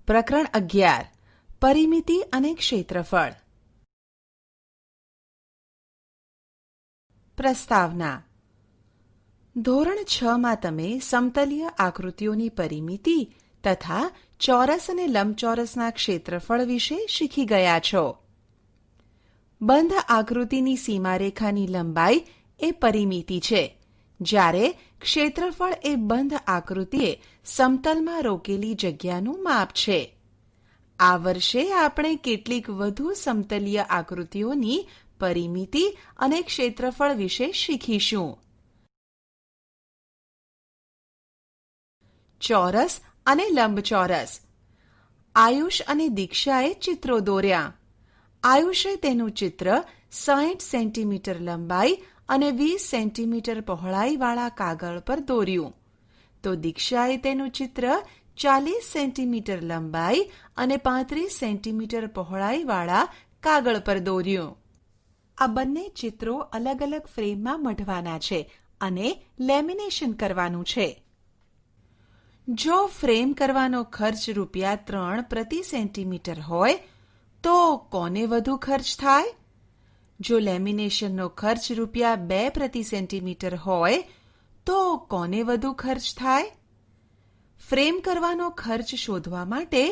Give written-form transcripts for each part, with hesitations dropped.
પ્રકરણ 11 પરિમિતિ અને ક્ષેત્રફળ. પ્રસ્તાવના. ધોરણ 6 માં તમે સમતલીય આકૃતિઓની પરિમિતિ તથા ચોરસ અને લંબચોરસના ક્ષેત્રફળ વિશે શીખી ગયા છો. બંધ આકૃતિની સીમારેખાની લંબાઈ એ પરિમિતિ છે, જ્યારે ક્ષેત્રફળ એ બંધ આકૃતિએ સમતલમાં રોકેલી જગ્યાનું માપ છે. આ વર્ષે આપણે કેટલીક વધુ સમતલીય આકૃતિઓની પરિમિતિ અને ક્ષેત્રફળ વિશે શીખીશું. ચોરસ અને લંબચોરસ. આયુષ અને દીક્ષાએ ચિત્રો દોર્યા. આયુષે તેનું ચિત્ર 60 સેન્ટીમીટર લંબાઈ અને 20 સેન્ટીમીટર પહોળાઈવાળા કાગળ પર દોર્યું, તો દીક્ષાએ તેનું ચિત્ર 40 સેન્ટીમીટર લંબાઈ અને 35 સેન્ટીમીટર પહોળાઈવાળા કાગળ પર દોર્યું. આ બંને ચિત્રો અલગ અલગ ફ્રેમમાં મઢવાના છે અને લેમિનેશન કરવાનું છે. જો ફ્રેમ કરવાનો ખર્ચ ₹3 પ્રતિ સેન્ટીમીટર હોય તો કોને વધુ ખર્ચ થાય? જો લેમિનેશનનો ખર્ચ ₹2 પ્રતિ સેન્ટીમીટર હોય તો કોને વધુ ખર્ચ થાય? ફ્રેમ કરવાનો ખર્ચ શોધવા માટે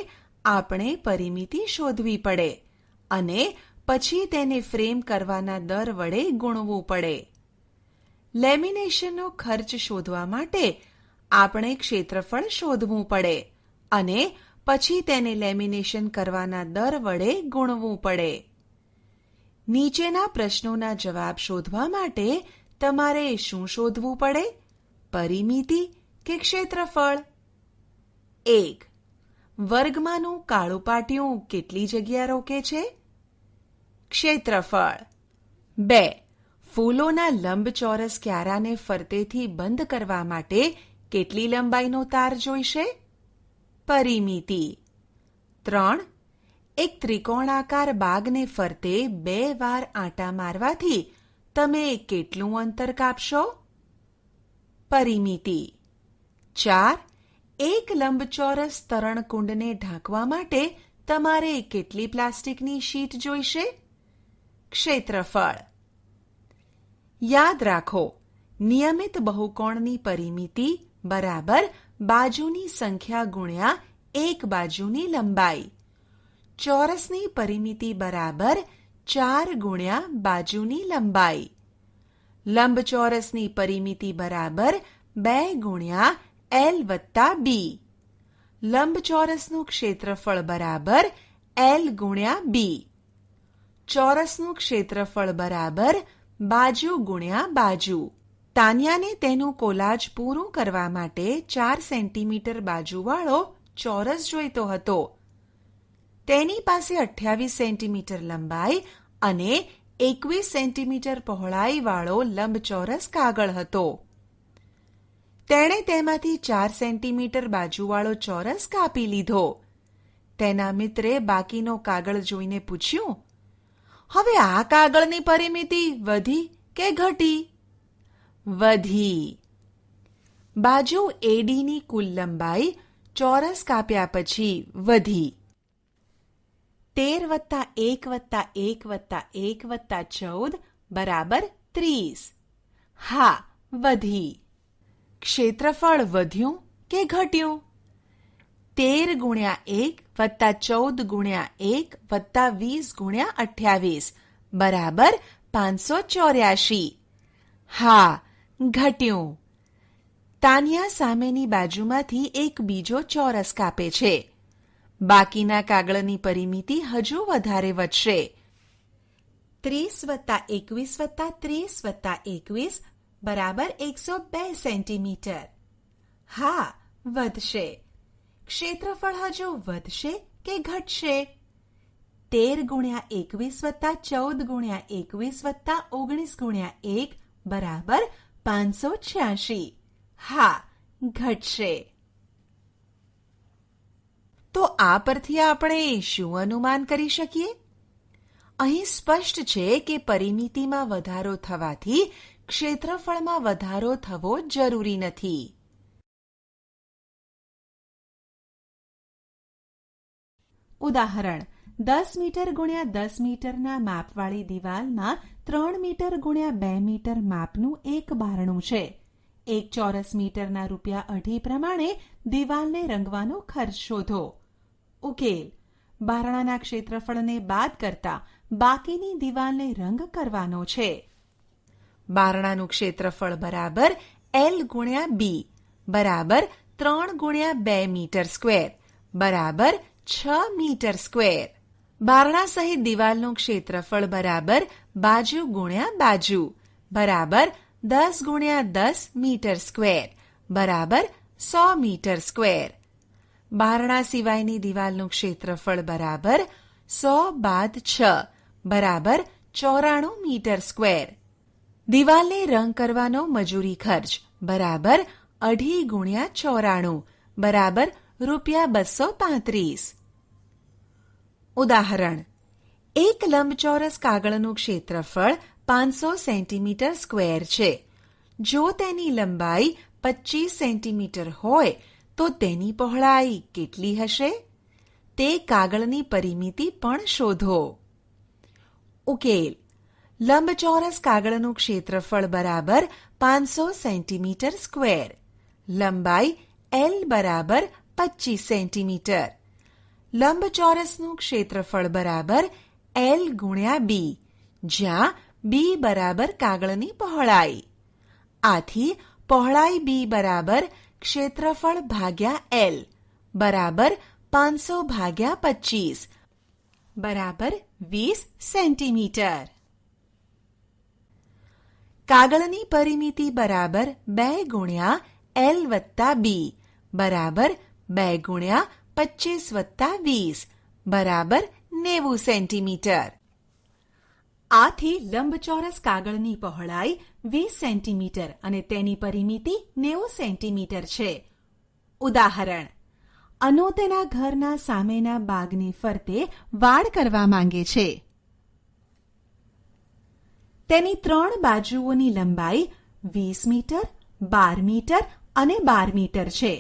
આપણે પરિમિતિ શોધવી પડે અને પછી તેને ફ્રેમ કરવાના દર વડે ગુણવું પડે. લેમિનેશનનો ખર્ચ શોધવા માટે આપણે ક્ષેત્રફળ શોધવું પડે અને પછી તેને લેમિનેશન કરવાના દર વડે ગુણવું પડે. નીચેના પ્રશ્નોના જવાબ શોધવા માટે તમારે શું શોધવું પડે? પરિમિતિ કે ક્ષેત્રફળ? 1. વર્ગમાંનું કાળું પાટિયું કેટલી જગ્યા રોકે છે? ક્ષેત્રફળ. 2. ફૂલોના લંબચોરસ ક્યારાને ફરતેથી બંધ કરવા માટે કેટલી લંબાઈનો તાર જોઈશે? પરિમિતિ. 3. એક ત્રિકોણાકાર બાગને ફરતે 2 વાર આંટા મારવાથી તમે કેટલું અંતર કાપશો? પરિમિતિ. 4. એક લંબચોરસ તરણકુંડને ઢાંકવા માટે તમારે કેટલી પ્લાસ્ટિકની શીટ જોઈશે? ક્ષેત્રફળ. યાદ રાખો, નિયમિત બહુકોણની પરિમિતિ બરાબર બાજુની સંખ્યા ગુણ્યા એક બાજુની લંબાઈ. ચોરસની પરિમિતિ બરાબર 4 ગુણ્યા બાજુની લંબાઈ. લંબચોરસની પરિમિતિ બરાબર 2 ગુણ્યા L વત્તા B. લંબચોરસનું ક્ષેત્રફળ બરાબર L ગુણ્યા B. ચોરસનું ક્ષેત્રફળ બરાબર બાજુ ગુણ્યા બાજુ. તાન્યાને તેનું કોલાજ પૂરું કરવા માટે 4 સેન્ટીમીટર બાજુવાળો ચોરસ જોઈતો હતો. તેની પાસે 28 સેન્ટીમીટર લંબાઈ અને 21 સેન્ટીમીટર પહોળાઈવાળો લંબચોરસ કાગળ હતો. તેણે તેમાંથી 4 સેન્ટીમીટર બાજુવાળો ચોરસ કાપી લીધો. તેના મિત્રે બાકીનો કાગળ જોઈને પૂછ્યું, હવે આ કાગળની પરિમિતિ વધી કે ઘટી? વધી. બાજુ ADની કુલ લંબાઈ ચોરસ કાપ્યા પછી વધી. 13 + 1 + 1 + 1 + 14 બરાબર 30. હા, વધી. ક્ષેત્રફળ વધ્યું કે ઘટ્યું? 13 ગુણ્યા 1 વત્તા 14 ગુણ્યા 1 વત્તા 20 ગુણ્યા 28 બરાબર 584. હા, ઘટ્યું. તાન્યા સામેની બાજુમાંથી એક બીજો ચોરસ કાપે છે. બાકીના કાગળની પરિમિતિ હજુ વધારે વધશે. 30 + 21 + 30 + 21 બરાબર 102 સેન્ટીમીટર. હા, વધશે. ક્ષેત્રફળ હજુ વધશે કે ઘટશે? 13 ગુણ્યા 21 વત્તા 14 ગુણ્યા 21 વત્તા 19 ગુણ્યા 1 બરાબર 586. હા, ઘટશે. તો આ પરથી આપણે શું અનુમાન કરી શકીએ? અહીં સ્પષ્ટ છે કે પરિમિતિમાં વધારો થવાથી ક્ષેત્રફળમાં વધારો થવો જરૂરી નથી. ઉદાહરણ 10 મીટર ગુણ્યા 10 મીટરના માપવાળી દિવાલમાં 3 મીટર ગુણ્યા 2 મીટર માપનું એક બારણું છે. 1 ચોરસ મીટરના ₹2.5 પ્રમાણે દિવાલને રંગવાનો ખર્ચ શોધો. ઉકેલ: બારણાના ક્ષેત્રફળને બાદ કરતા બાકીની દિવાલને રંગ કરવાનો છે. બારણાનું ક્ષેત્રફળ બરાબર L ગુણ્યા B બરાબર 3 ગુણ્યા 2 મીટર સ્ક્વેર બરાબર 6 મીટર સ્ક્વેર. બારણા સહિત દિવાલનું ક્ષેત્રફળ બરાબર બાજુ ગુણ્યા બાજુ બરાબર 10 ગુણ્યા 10 મીટર સ્ક્વેર બરાબર 100 મીટર સ્ક્વેર. બારણા સિવાયની દિવાલનું ક્ષેત્રફળ બરાબર 100 બાદ 6 બરાબર 94 મીટર સ્ક્વેર. દિવાલને રંગ કરવાનો મજૂરી ખર્ચ બરાબર 2.5 ગુણ્યા 94 બરાબર ₹235. ઉદાહરણ: એક લંબચોરસ કાગળનું ક્ષેત્રફળ 500 સેન્ટીમીટર સ્ક્વેર છે. જો તેની લંબાઈ 25 સેન્ટીમીટર હોય તો તેની પહોળાઈ કેટલી હશે? તે કાગળની પરિમિતિ પણ શોધો. ઉકેલ: લંબચોરસ કાગળનું ક્ષેત્રફળ બરાબર 500 સેન્ટીમીટર સ્ક્વેર. લંબાઈ L બરાબર 25 સેન્ટીમીટર. લંબચોરસનું ક્ષેત્રફળ બરાબર L ગુણ્યા B, જ્યાં B બરાબર કાગળની પહોળાઈ. આથી પહોળાઈ B બરાબર ક્ષેત્રફળ ભાગ્યા L બરાબર 500 ભાગ્યા 25 બરાબર 20 સેન્ટીમીટર. કાગળની પરિમિતિ બરાબર 2 ગુણ્યા L વત્તા B બરાબર 2 ગુણ્યા 25 વત્તા 20 બરાબર 90 સેન્ટીમીટર. આથી લંબચોરસ કાગળની પહોળાઈ 20 સેન્ટીમીટર અને તેની પરિમિતિ 90 સેન્ટીમીટર છે. ઉદાહરણ: અનુ તેના ઘરના સામેના બાગની ફરતે વાડ કરવા માંગે છે. તેની 3 બાજુઓની લંબાઈ 20 મીટર, 12 મીટર અને 12 મીટર છે.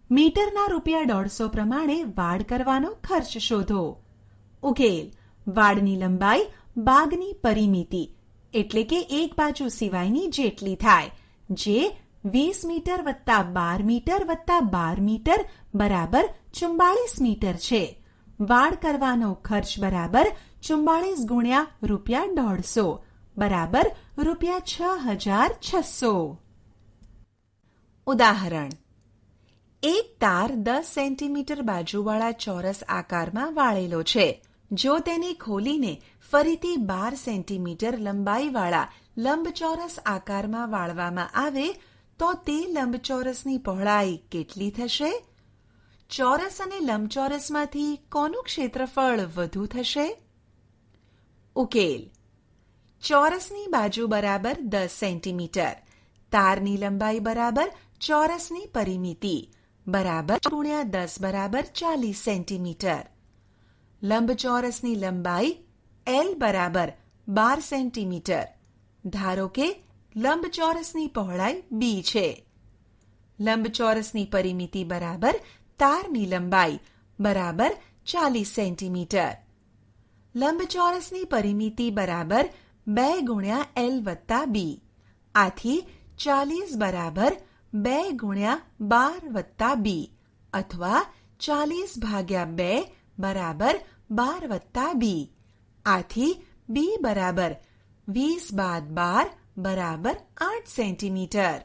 મીટરના ₹150 પ્રમાણે વાડ કરવાનો ખર્ચ શોધો. ઉકેલ: વાડની લંબાઈ બાગની પરિમિતિ એટલે કે એક બાજુ સિવાયની જેટલી થાય, જે 20 મીટર વત્તા 12 મીટર વત્તા 12 મીટર બરાબર 44 મીટર છે. વાડ કરવાનો ખર્ચ બરાબર 44 ગુણ્યા ₹150 બરાબર ₹6600. ઉદાહરણ: એક તાર 10 સેન્ટીમીટર બાજુવાળા ચોરસ આકારમાં વાળેલો છે. જો તેને ખોલીને ફરીથી 12 સેન્ટીમીટર લંબાઈવાળા લંબચોરસ આકારમાં વાળવામાં આવે તો તે લંબચોરસની પહોળાઈ કેટલી થશે? ચોરસ અને લંબચોરસમાંથી કોનું ક્ષેત્રફળ વધુ થશે? ઉકેલ: ચોરસની બાજુ બરાબર 10 સેન્ટીમીટર, તારની લંબાઈ બરાબર ચોરસની પરિમિતિ બરાબર ગુણ્યા 10 બરાબર 40 સેન્ટીમીટર. લંબચોરસની લંબાઈ L બરાબર 12 સેન્ટીમીટર. ધારો કે લંબચોરસની પહોળાઈ B છે. લંબચોરસની પરિમિતિ બરાબર તારની લંબાઈ બરાબર 40 સેન્ટીમીટર. લંબચોરસની પરિમિતિ બરાબર 2 ગુણ્યા L વત્તા B. આથી 40 બરાબર 2 ગુણ્યા 12 વત્તા B અથવા 40 ભાગ્યા 2 બરાબર 12 વત્તા B. આથી B બરાબર 20 બાદ 12 બરાબર 8 સેન્ટીમીટર.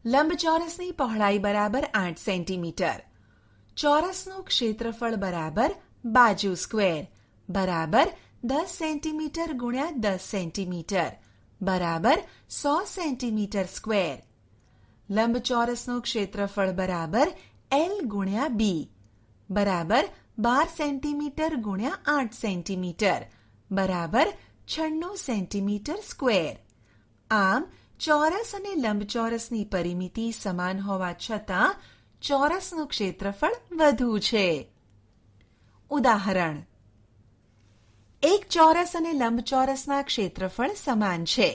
લંબચોરસની પહોળાઈ બરાબર 8 સેન્ટીમીટર. ચોરસનું ક્ષેત્રફળ બરાબર બાજુ સ્ક્વેર બરાબર 10 સેન્ટીમીટર ગુણ્યા 10 સેન્ટીમીટર બરાબર 100 સેન્ટીમીટર સ્ક્વેર. લંબચોરસનું ક્ષેત્રફળ બરાબર L ગુણ્યા B બરાબર 12 સેન્ટીમીટર ગુણ્યા 8 સેન્ટીમીટર બરાબર 96 સેન્ટીમીટર સ્ક્વેર. આમ ચોરસ અને લંબચોરસની પરિમિતિ સમાન હોવા છતાં ચોરસનું ક્ષેત્રફળ વધુ છે. ઉદાહરણ: એક ચોરસ અને લંબચોરસના ક્ષેત્રફળ સમાન છે.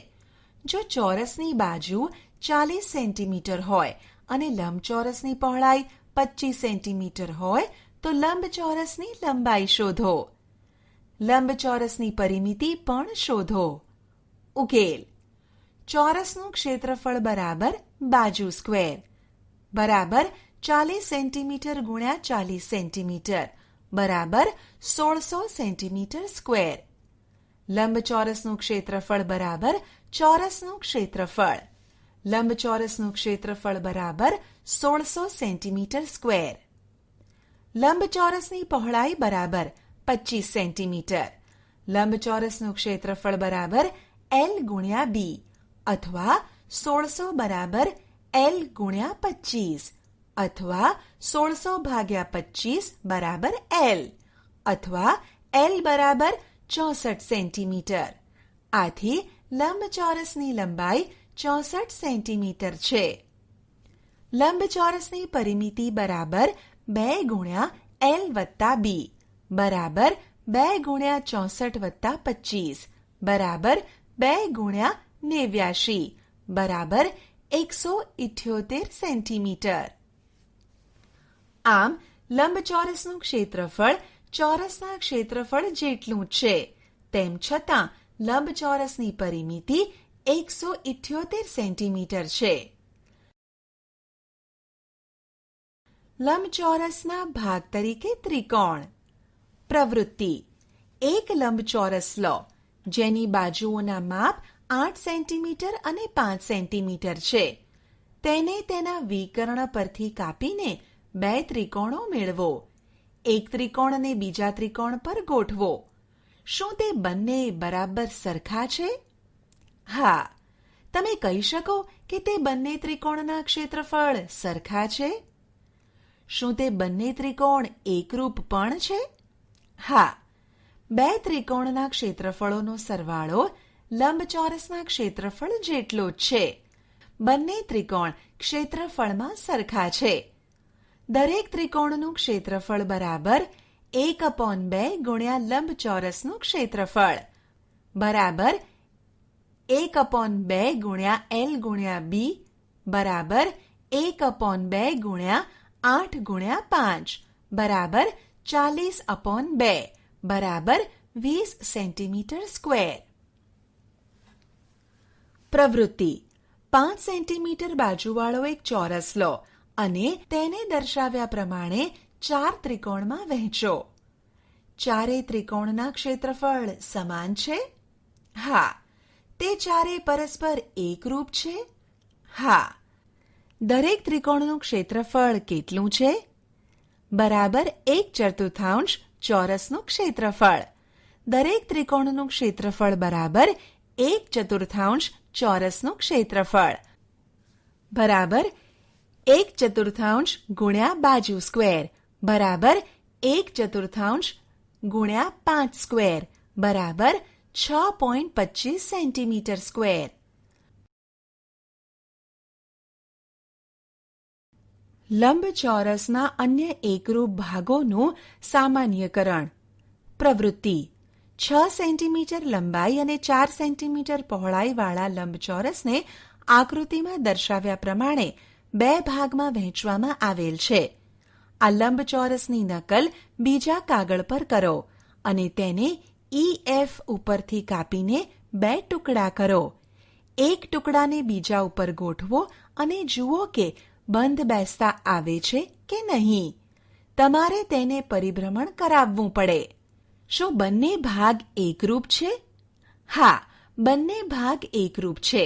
જો ચોરસની બાજુ 40 સેન્ટીમીટર હોય અને લંબચોરસની પહોળાઈ 25 સેન્ટીમીટર હોય તો લંબચોરસની લંબાઈ શોધો. લંબચોરસની પરિમિતિ પણ શોધો. ઉકેલ: ચોરસનું ક્ષેત્રફળ બરાબર બાજુ સ્ક્વેર બરાબર 40 સેન્ટીમીટર ગુણ્યા 40 સેન્ટીમીટર બરાબર 1600 સેન્ટીમીટર સ્ક્વેર. લંબચોરસનું ક્ષેત્રફળ બરાબર ચોરસનું ક્ષેત્રફળ. લંબચોરસનું ક્ષેત્રફળ બરાબર 1600 સેન્ટીમીટર સ્ક્વેર. લંબચોરસની પહોળાઈ બરાબર 25 સેન્ટીમીટર. લંબચોરસનું ક્ષેત્રફળ બરાબર L ગુણ્યા B અથવા 1600 બરાબર L ગુણ્યા 25 અથવા 1600 ભાગ્યા 25 બરાબર L અથવા L બરાબર 64 સેન્ટીમીટર. આથી લંબચોરસની લંબાઈ 64 સેન્ટીમીટર છે. લંબચોરસની પરિમિતિ બરાબર 2 ગુણ્યા L વત્તા B બરાબર 2 ગુણ્યા 64 વત્તા 25 બરાબર 2 ગુણ્યા 89 બરાબર 178 સેન્ટીમીટર. આમ લંબચોરસનું ક્ષેત્રફળ ચોરસના ક્ષેત્રફળ જેટલું છે. તેમ છતાં લંબચોરસની પરિમિતિ 178 સેન્ટીમીટર છે. લંબચોરસના ભાગ તરીકે ત્રિકોણ. પ્રવૃત્તિ: એક લંબચોરસ લો જેની બાજુઓના માપ 8 સેન્ટીમીટર અને 5 સેન્ટીમીટર છે. તેને તેના વિકર્ણ પરથી કાપીને 2 ત્રિકોણો મેળવો. એક ત્રિકોણને બીજા ત્રિકોણ પર ગોઠવો. શું તે બંને બરાબર સરખા છે? હા. તમે કહી શકો કે તે બંને ત્રિકોણના ક્ષેત્રફળ સરખા છે? શું તે બંને ત્રિકોણ એકરૂપ પણ છે? હા. 2 ત્રિકોણના ક્ષેત્રફળોનો સરવાળો લંબચોરસના ક્ષેત્રફળ જેટલો જ છે. બંને ત્રિકોણ ક્ષેત્રફળમાં સરખા છે. દરેક ત્રિકોણનું ક્ષેત્રફળ બરાબર 1/2 ગુણ્યા લંબચોરસનું ક્ષેત્રફળ બરાબર 1/2 ગુણ્યા L ગુણ્યા B બરાબર 1/2 ગુણ્યા 8 ગુણ્યા 5 બરાબર 40/2 બરાબર 20 સેન્ટીમીટર સ્ક્વેર. પ્રવૃત્તિ: 5 સેન્ટીમીટર બાજુવાળો એક ચોરસ લો અને તેને દર્શાવ્યા પ્રમાણે 4 ત્રિકોણમાં વહેંચો. ચારેય ત્રિકોણના ક્ષેત્રફળ સમાન છે? હા. તે ચારેય પરસ્પર એકરૂપ છે? હા. દરેક ત્રિકોણનું ક્ષેત્રફળ કેટલું છે? બરાબર 1/4 ચોરસનું ક્ષેત્રફળ. દરેક ત્રિકોણનું ક્ષેત્રફળ બરાબર 1/4 ચોરસનું ક્ષેત્રફળ બરાબર 1/4 ગુણ્યા બાજુ સ્ક્વેર બરાબર 1/4 ગુણ્યા 5 સ્ક્વેર બરાબર 6.25 સેન્ટીમીટર સ્ક્વેર. લંબચોરસના અન્ય એકરૂપ ભાગોનું સામાન્યકરણ. પ્રવૃત્તિ: 6 સેન્ટીમીટર લંબાઈ અને 4 સેન્ટીમીટર પહોળાઈવાળા લંબચોરસને આકૃતિમાં દર્શાવ્યા પ્રમાણે 2 ભાગમાં વહેંચવામાં આવેલ છે. આ લંબચોરસની નકલ બીજા કાગળ પર કરો અને તેને EF ઉપરથી કાપીને 2 ટુકડા કરો. એક ટુકડાને બીજા ઉપર ગોઠવો અને જુઓ કે બંધ બેસતા આવે છે કે નહીં. તમારે તેને પરિભ્રમણ કરાવવું પડે. શું બંને ભાગ એકરૂપ છે? હા, બંને ભાગ એકરૂપ છે.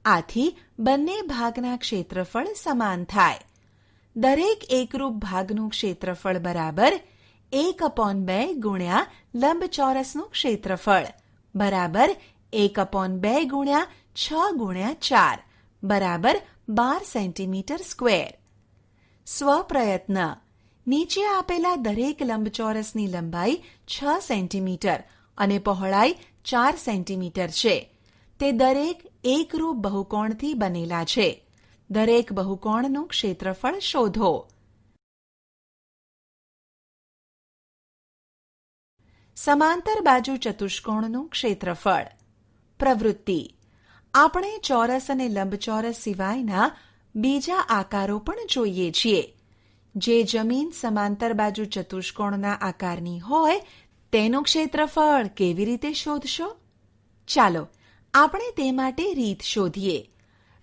આથી બંને ભાગના ક્ષેત્રફળ સમાન થાય. દરેક એકરૂપ ભાગનું ક્ષેત્રફળ બરાબર 1/2 ગુણ્યા લંબચોરસનું ક્ષેત્રફળ બરાબર 1/2 ગુણ્યા 6 ગુણ્યા 4 બરાબર 12 સેન્ટીમીટર સ્ક્વેર. સ્વપ્રયત્ન: નીચે આપેલા દરેક લંબચોરસની લંબાઈ 6 સેન્ટીમીટર અને પહોળાઈ 4 સેન્ટીમીટર છે. તે દરેક એકરૂપ બહુકોણથી બનેલા છે. દરેક બહુકોણનું ક્ષેત્રફળ શોધો. સમાંતર બાજુ ચતુષ્કોણનું ક્ષેત્રફળ. પ્રવૃત્તિ: આપણે ચોરસ અને લંબચોરસ સિવાયના બીજા આકારો પણ જોઈએ છીએ. જે જમીન સમાંતર બાજુ ચતુષ્કોણના આકારની હોય તેનું ક્ષેત્રફળ કેવી રીતે શોધશો? ચાલો આપણે તે માટે રીત શોધીએ.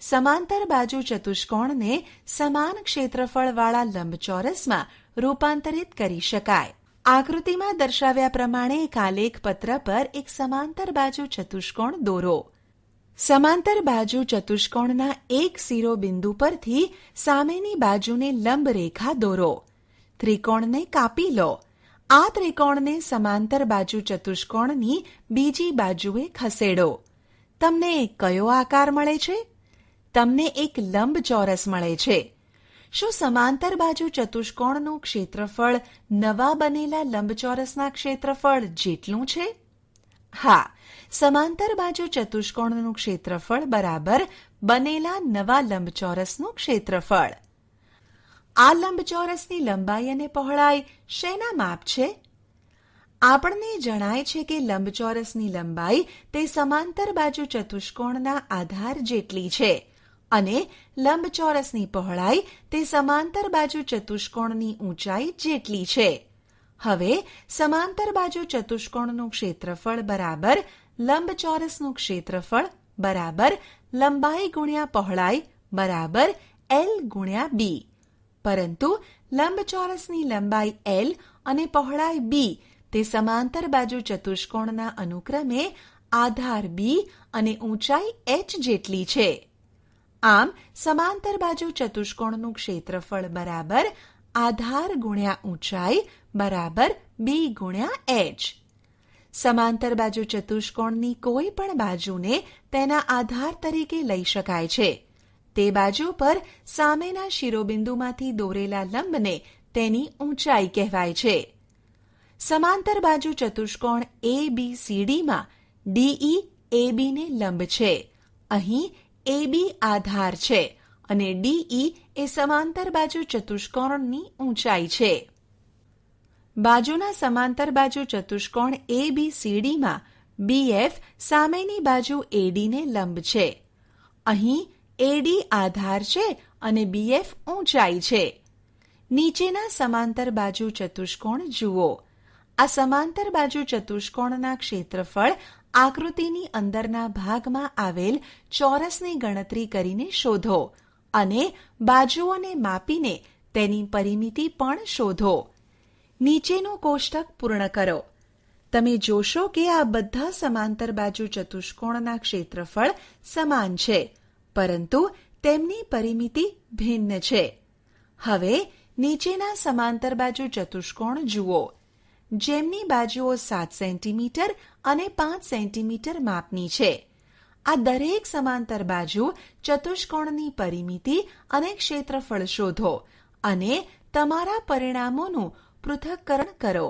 સમાંતર બાજુ ચતુષ્કોણને સમાન ક્ષેત્રફળવાળા લંબચોરસમાં રૂપાંતરિત કરી શકાય. આકૃતિમાં દર્શાવ્યા પ્રમાણે એક આલેખપત્ર પર એક સમાંતર બાજુ ચતુષ્કોણ દોરો. સમાંતર બાજુ ચતુષ્કોણના એક શિરોબિંદુ પરથી સામેની બાજુને લંબ રેખા દોરો. ત્રિકોણને કાપી લો. આ ત્રિકોણને સમાંતર બાજુ ચતુષ્કોણની બીજી બાજુએ ખસેડો. તમને કયો આકાર મળે છે? તમને એક લંબચોરસ મળે છે. શું સમાંતર બાજુ ચતુષ્કોણનું ક્ષેત્રફળ નવા બનેલા લંબચોરસના ક્ષેત્રફળ જેટલું છે? હા, સમાંતર બાજુ ચતુષ્કોણનું ક્ષેત્રફળ બરાબર બનેલા નવા લંબચોરસનું ક્ષેત્રફળ. આ લંબચોરસની લંબાઈ અને પહોળાઈ શેના માપ છે? આપણને જણાય છે કે લંબચોરસની લંબાઈ તે સમાંતર બાજુ ચતુષ્કોણના આધાર જેટલી છે અને લંબચોરસની પહોળાઈ તે સમાંતર બાજુ ચતુષ્કોણની ઊંચાઈ જેટલી છે. હવે સમાંતર બાજુ ચતુષ્કોણનું ક્ષેત્રફળ બરાબર લંબચોરસનું ક્ષેત્રફળ બરાબર લંબાઈ ગુણ્યા પહોળાઈ બરાબર L ગુણ્યા B. પરંતુ લંબચોરસની લંબાઈ L અને પહોળાઈ B તે સમાંતર બાજુ ચતુષ્કોણના અનુક્રમે આધાર B અને ઊંચાઈ h જેટલી છે. આમ સમાંતર બાજુ ચતુષ્કોણનું ક્ષેત્રફળ બરાબર આધાર ગુણ્યા ઊંચાઈ બરાબર B ગુણ્યા h. સમાંતર બાજુ ચતુષ્કોણની કોઈ પણ બાજુને તેના આધાર તરીકે લઈ શકાય છે. તે બાજુ પર સામેના શિરોબિંદુમાંથી દોરેલા લંબને તેની ઊંચાઈ કહેવાય છે. સમાંતર બાજુ ચતુષ્કોણ ABCDમાં DE ABને લંબ છે. અહીં AB આધાર છે અને DE એ સમાંતર બાજુ ચતુષ્કોણની ઊંચાઈ છે. બાજુના સમાંતર બાજુ ચતુષ્કોણ ABCDમાં BF સામેની બાજુ ADને લંબ છે. અહીં AD આધાર છે અને BF ઊંચાઈ છે. નીચેના સમાંતર બાજુ ચતુષ્કોણ જુઓ. આ સમાંતર બાજુ ચતુષ્કોણના ક્ષેત્રફળ આકૃતિની અંદરના ભાગમાં આવેલ ચોરસની ગણતરી કરીને શોધો અને બાજુઓને માપીને તેની પરિમિતિ પણ શોધો. નીચેનું કોષ્ટક પૂર્ણ કરો. તમે જોશો કે આ બધા સમાંતર બાજુ ચતુષ્કોણના ક્ષેત્રફળ સમાન છે, પરંતુ તેમની પરિમિતિ ભિન્ન છે. હવે નીચેના સમાંતર બાજુ ચતુષ્કોણ જુઓ, જેમની બાજુઓ 7 સેન્ટીમીટર અને 5 સેન્ટીમીટર માપની છે. આ દરેક સમાંતર બાજુ ચતુષ્કોણની પરિમિતિ અને ક્ષેત્રફળ શોધો અને તમારા પરિણામોનું પૃથક્કરણ કરો.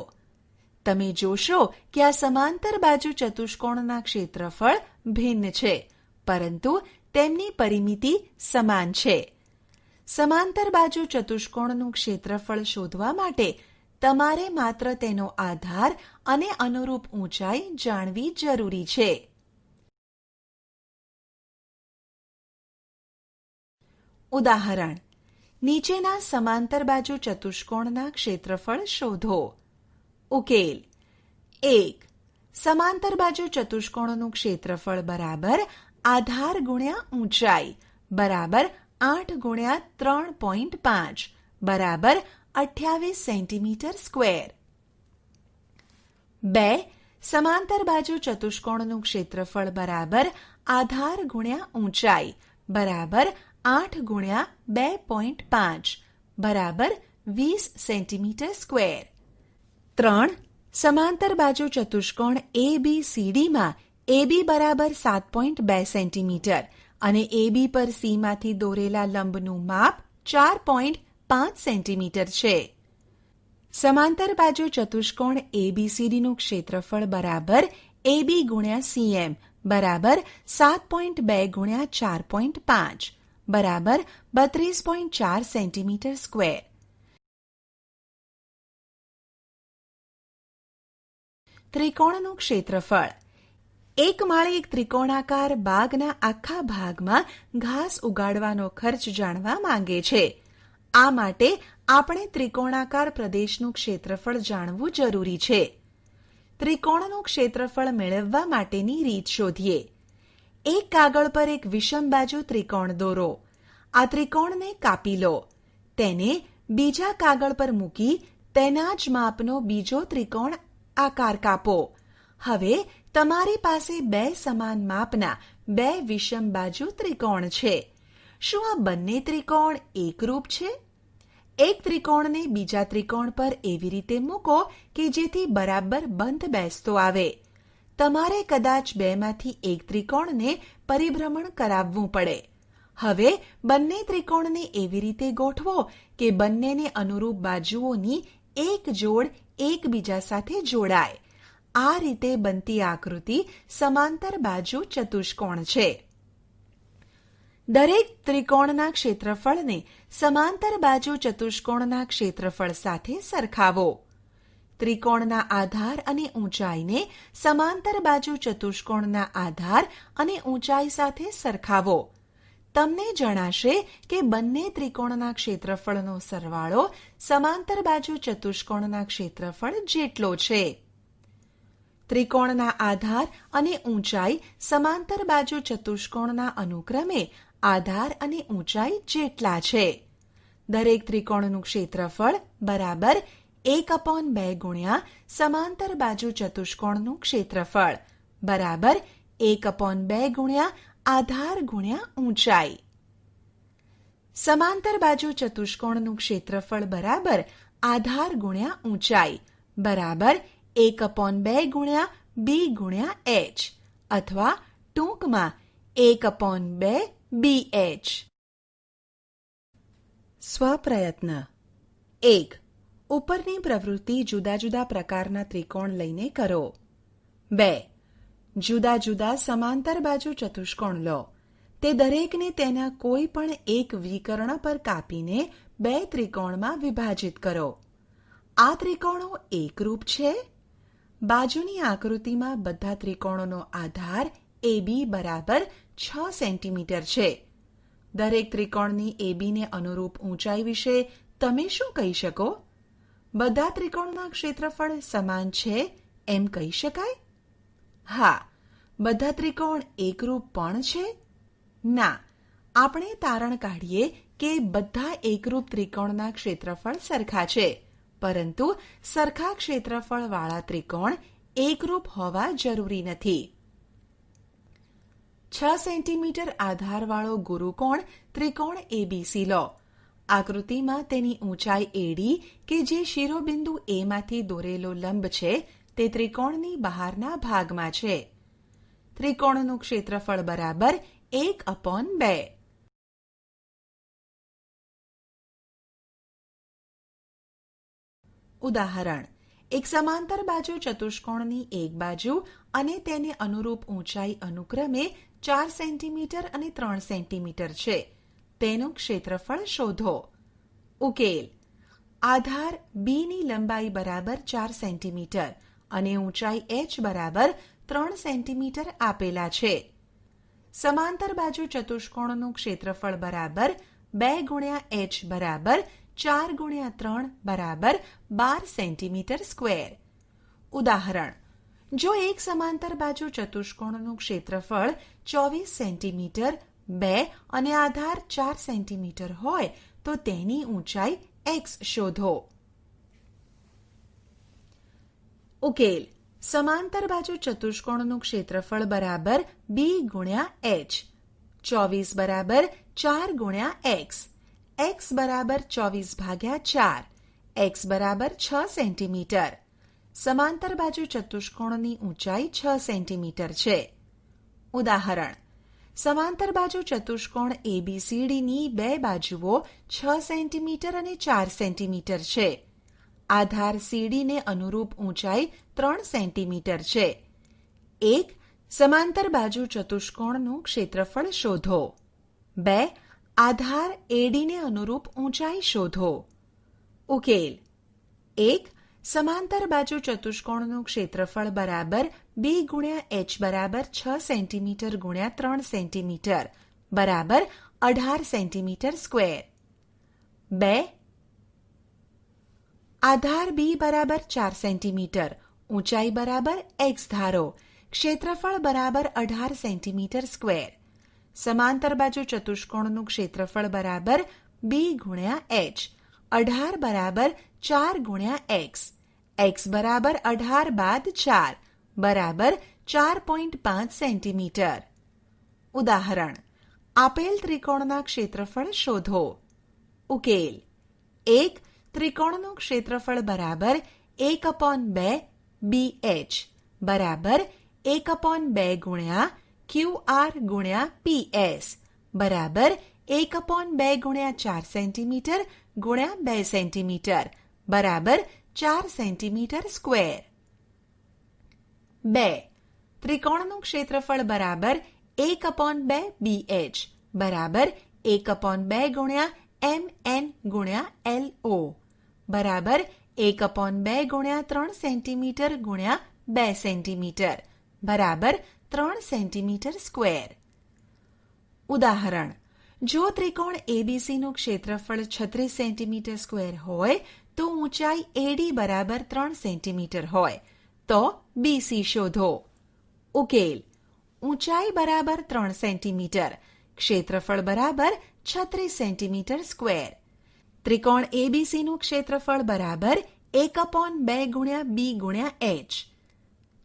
તમે જોશો કે આ સમાંતર બાજુ ચતુષ્કોણના ક્ષેત્રફળ ભિન્ન છે, પરંતુ તેમની પરિમિતિ સમાન છે. સમાંતર બાજુ ચતુષ્કોણનું ક્ષેત્રફળ શોધવા માટે તમારે માત્ર તેનો આધાર અને અનુરૂપ ઊંચાઈ જાણવી જરૂરી છે. ઉદાહરણ: નીચેના સમાંતર બાજુ ચતુષ્કોણના ક્ષેત્રફળ શોધો. ઉકેલ: 1. સમાંતર બાજુ ચતુષ્કોણનું ક્ષેત્રફળ બરાબર આધાર ગુણ્યા ઊંચાઈ બરાબર 8 ગુણ્યા 3.5 બરાબર 28 સેન્ટીમીટર સ્ક્વેર. 2. સમાંતર બાજુ ચતુષ્કોણનું ક્ષેત્રફળ બરાબર આધાર ગુણ્યા ઊંચાઈ બરાબર 8 ગુણ્યા 2.5 બરાબર 20 સેન્ટીમીટર સ્ક્વેર. 3. સમાંતર બાજુ ચતુષ્કોણ ABCDમાં AB બરાબર 7.2 સેન્ટીમીટર અને AB પર C માંથી દોરેલા લંબનું માપ 4.5 સેન્ટીમીટર છે. સમાંતર બાજુ ચતુષ્કોણ ABCDનું ક્ષેત્રફળ બરાબર AB ગુણ્યા CM બરાબર 7.2 ગુણ્યા 4.5 બરાબર 32.4 સેન્ટીમીટર સ્ક્વેર. ત્રિકોણનું ક્ષેત્રફળ. એક માળી એક ત્રિકોણાકાર બાગના આખા ભાગમાં ઘાસ ઉગાડવાનો ખર્ચ જાણવા માંગે છે. આ માટે આપણે ત્રિકોણાકાર પ્રદેશનું ક્ષેત્રફળ જાણવું જરૂરી છે. ત્રિકોણનું ક્ષેત્રફળ મેળવવા માટેની રીત શોધીએ. એક કાગળ પર એક વિષમ બાજુ ત્રિકોણ દોરો. આ ત્રિકોણને કાપી લો. તેને બીજા કાગળ પર મૂકી તેના જ માપનો બીજો ત્રિકોણ આકાર કાપો. હવે તમારી પાસે બે સમાન માપના બે વિષમ બાજુ ત્રિકોણ છે. શું આ બંને ત્રિકોણ એકરૂપ છે? એક ત્રિકોણને બીજા ત્રિકોણ પર એવી રીતે મૂકો કે જેથી બરાબર બંધ બેસતો આવે. તમારે કદાચ બેમાંથી એક ત્રિકોણને પરિભ્રમણ કરાવવું પડે. હવે બંને ત્રિકોણને એવી રીતે ગોઠવો કે બંનેને અનુરૂપ બાજુઓની એક જોડ એકબીજા સાથે જોડાય. આ રીતે બનતી આકૃતિ સમાંતર બાજુ ચતુષ્કોણ છે. દરેક ત્રિકોણના ક્ષેત્રફળને સમાંતર બાજુ ચતુષ્કોણના ક્ષેત્રફળ સાથે સરખાવો. ત્રિકોણના આધાર અને ઊંચાઈને સમાંતર બાજુ ચતુષ્કોણના આધાર અને ઊંચાઈ સાથે સરખાવો. તમને જણાશે કે બંને ત્રિકોણના ક્ષેત્રફળનો સરવાળો સમાંતર બાજુ ચતુષ્કોણના ક્ષેત્રફળ જેટલો છે. ત્રિકોણના આધાર અને ઊંચાઈ સમાંતર બાજુ ચતુષ્કોણના અનુક્રમે આધાર અને ઊંચાઈ જેટલા છે. દરેક ત્રિકોણનું ક્ષેત્રફળ બરાબર 1/2 ગુણ્યા સમાંતર બાજુ ચતુષ્કોણનું ક્ષેત્રફળ બરાબર 1/2 ગુણ્યા આધાર ગુણ્યા ઊંચાઈ. સમાંતર બાજુ ચતુષ્કોણનું ક્ષેત્રફળ બરાબર આધાર ગુણ્યા ઊંચાઈ બરાબર 1/2 ગુણ્યા બી ગુણ્યા એચ અથવા ટૂંકમાં 1/2 BH. સ્વપ્રયત્ન 1. ઉપરની પ્રવૃત્તિ જુદા જુદા પ્રકારના ત્રિકોણ લઈને કરો. 2. જુદા જુદા સમાંતર બાજુ ચતુષ્કોણ લો. તે દરેકને તેના કોઈ પણ એક વિકર્ણ પર કાપીને બે ત્રિકોણમાં વિભાજિત કરો. આ ત્રિકોણો એકરૂપ છે. બાજુની આકૃતિમાં બધા ત્રિકોણોનો આધાર AB બરાબર 6 સેન્ટીમીટર છે. દરેક ત્રિકોણની ABને અનુરૂપ ઊંચાઈ વિશે તમે શું કહી શકો? બધા ત્રિકોણના ક્ષેત્રફળ સમાન છે એમ કહી શકાય? હા. બધા ત્રિકોણ એકરૂપ પણ છે? ના. આપણે તારણ કાઢીએ કે બધા એકરૂપ ત્રિકોણના ક્ષેત્રફળ સરખા છે, પરંતુ સરખા ક્ષેત્રફળવાળા ત્રિકોણ એકરૂપ હોવા જરૂરી નથી. 6 સેન્ટીમીટર આધારવાળો ગુરુકોણ ત્રિકોણ ABC લો. આકૃતિમાં તેની ઊંચાઈ AD કે જે શિરોબિંદુ A માંથી દોરેલો લંબ છે તે ત્રિકોણની બહારના ભાગમાં છે. ત્રિકોણનું ક્ષેત્રફળ બરાબર 1/2. ઉદાહરણ: એક સમાંતર બાજુ ચતુષ્કોણની એક બાજુ અને તેને અનુરૂપ ઊંચાઈ અનુક્રમે 4 સેન્ટીમીટર અને 3 સેન્ટીમીટર છે. તેનું ક્ષેત્રફળ શોધો. ઉકેલ: આધાર B ની લંબાઈ બરાબર 4 સેન્ટીમીટર અને ઊંચાઈ h બરાબર 3 સેન્ટીમીટર આપેલા છે. સમાંતર બાજુ ચતુષ્કોણનું ક્ષેત્રફળ બરાબર 2 ગુણ્યા h બરાબર 4 ગુણ્યા 3 બરાબર 12 સેન્ટીમીટર સ્ક્વેર. ઉદાહરણ: જો એક સમાંતર બાજુ ચતુષ્કોણનું ક્ષેત્રફળ 24 સેન્ટીમીટર 2 અને આધાર 4 સેન્ટીમીટર હોય તો તેની ઊંચાઈ x શોધો. ઉકેલ: સમાંતર બાજુ ચતુષ્કોણનું ક્ષેત્રફળ બરાબર b ગુણ્યા h. 24 બરાબર 4 ગુણ્યા x. x બરાબર 24/4. x બરાબર 6 સેન્ટીમીટર. સમાંતર બાજુ ચતુષ્કોણની ઊંચાઈ 6 સેન્ટીમીટર છે. ઉદાહરણ: સમાંતર બાજુ ચતુષ્કોણ ABCDની બે બાજુઓ 6 સેન્ટીમીટર અને 4 સેન્ટીમીટર છે. આધાર CD ને અનુરૂપ ઊંચાઈ 3 સેન્ટીમીટર છે. એક સમાંતર બાજુ ચતુષ્કોણનું ક્ષેત્રફળ શોધો. 2 આધાર ADને અનુરૂપ ઊંચાઈ શોધો. ઉકેલ: 1 સમાંતર બાજુ ચતુષ્કોણનું ક્ષેત્રફળ બરાબર b ગુણ્યા h બરાબર 6 સેન્ટીમીટર ગુણ્યા 3 સેન્ટીમીટર બરાબર 18 સેન્ટીમીટર સ્ક્વેર. 2. આધાર બી બરાબર 4 સેન્ટીમીટર, ઊંચાઈ બરાબર x ધારો, ક્ષેત્રફળ બરાબર 18 સેન્ટીમીટર સ્ક્વેર. સમાંતર બાજુ ચતુષ્કોણનું ક્ષેત્રફળ બરાબર બી ગુણ્યા એચ. 18 બરાબર 4 ગુણ્યા એક્સ. એક્સ બરાબર 18 બાદ 4 બરાબર 4.5 સેન્ટીમીટર. ઉદાહરણ: આપેલ ત્રિકોણના ક્ષેત્રફળ શોધો. ઉકેલ: એક ત્રિકોણનું ક્ષેત્રફળ બરાબર 1/2 BH બરાબર 1/2 ગુણ્યા QR ગુણ્યા PS બરાબર 1/2 ગુણ્યા 4 સેન્ટીમીટર ગુણ્યા 2 સેન્ટીમીટર બરાબર 4 સેન્ટીમીટર સ્ક્વેર. 2. ત્રિકોણનું ક્ષેત્રફળ બરાબર 1/2 BH બરાબર 1/2 ગુણ્યા MN ગુણ્યા LO બરાબર 1/2 ગુણ્યા 3 સેન્ટીમીટર ગુણ્યા 2 સેન્ટીમીટર બરાબર 3 સેન્ટીમીટર સ્ક્વેર. ઉદાહરણ: જો ત્રિકોણ ABCનું ક્ષેત્રફળ 36 સેન્ટીમીટર સ્ક્વેર હોય તો ઊંચાઈ AD બરાબર 3 સેન્ટીમીટર હોય તો BC શોધો. ઉકેલ: ઊંચાઈ બરાબર 3 સેન્ટીમીટર, ક્ષેત્રફળ બરાબર 36 સેન્ટીમીટર સ્ક્વેર. ત્રિકોણ ABCનું ક્ષેત્રફળ બરાબર 1/2 ગુણ્યા B ગુણ્યા H.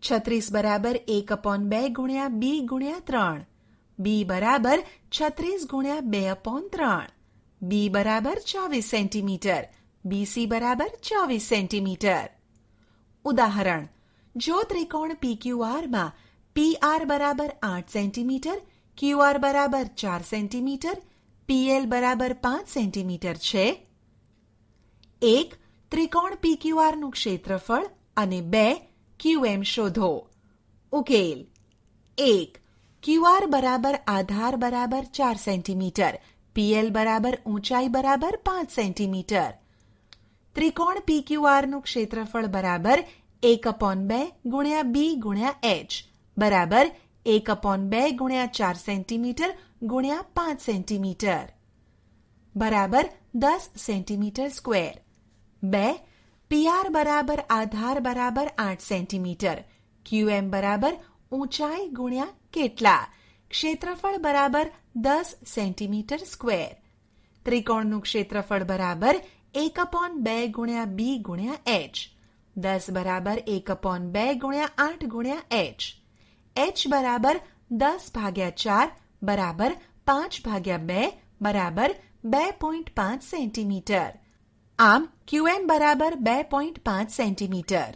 36 બરાબર 1/2 ગુણ્યા B ગુણ્યા 3. B બરાબર 36 ગુણ્યા 2/3. B બરાબર 24 સેન્ટીમીટર. BC બરાબર 24 સેન્ટીમીટર. ઉદાહરણ: જો ત્રિકોણ PQRમાં PR બરાબર 8 સેન્ટીમીટર, QR બરાબર 4 સેન્ટીમીટર, PL બરાબર 5 સેન્ટીમીટર છે. 1. ત્રિકોણ PQRનું ક્ષેત્રફળ અને 2. QM શોધો. ઉકેલ: 1. QR બરાબર આધાર બરાબર 4 સેન્ટીમીટર, PL બરાબર ઊંચાઈ બરાબર 5 સેન્ટીમીટર. ત્રિકોણ PQRનું ક્ષેત્રફળ બરાબર 1/2 ગુણ્યા B ગુણ્યા H બરાબર 1/2 ગુણ્યા 4 સેન્ટીમીટર ગુણ્યા 5 સેન્ટીમીટર બરાબર 10 સેન્ટીમીટર સ્ક્વેર. 2. PR બરાબર આધાર બરાબર 8 સેન્ટીમીટર, QM બરાબર ઊંચાઈ ગુણ્યા કેટલા, ક્ષેત્રફળ બરાબર 10 સેન્ટીમીટર સ્ક્વેર. ત્રિકોણનું ક્ષેત્રફળ બરાબર 1/2 ગુણ્યા B ગુણ્યા H. 10 બરાબર 1/2 ગુણ્યા 8 ગુણ્યા H. H બરાબર 10/4 બરાબર 5/2 બરાબર 2.5 સેન્ટીમીટર. આમ QM બરાબર 2.5 સેન્ટીમીટર.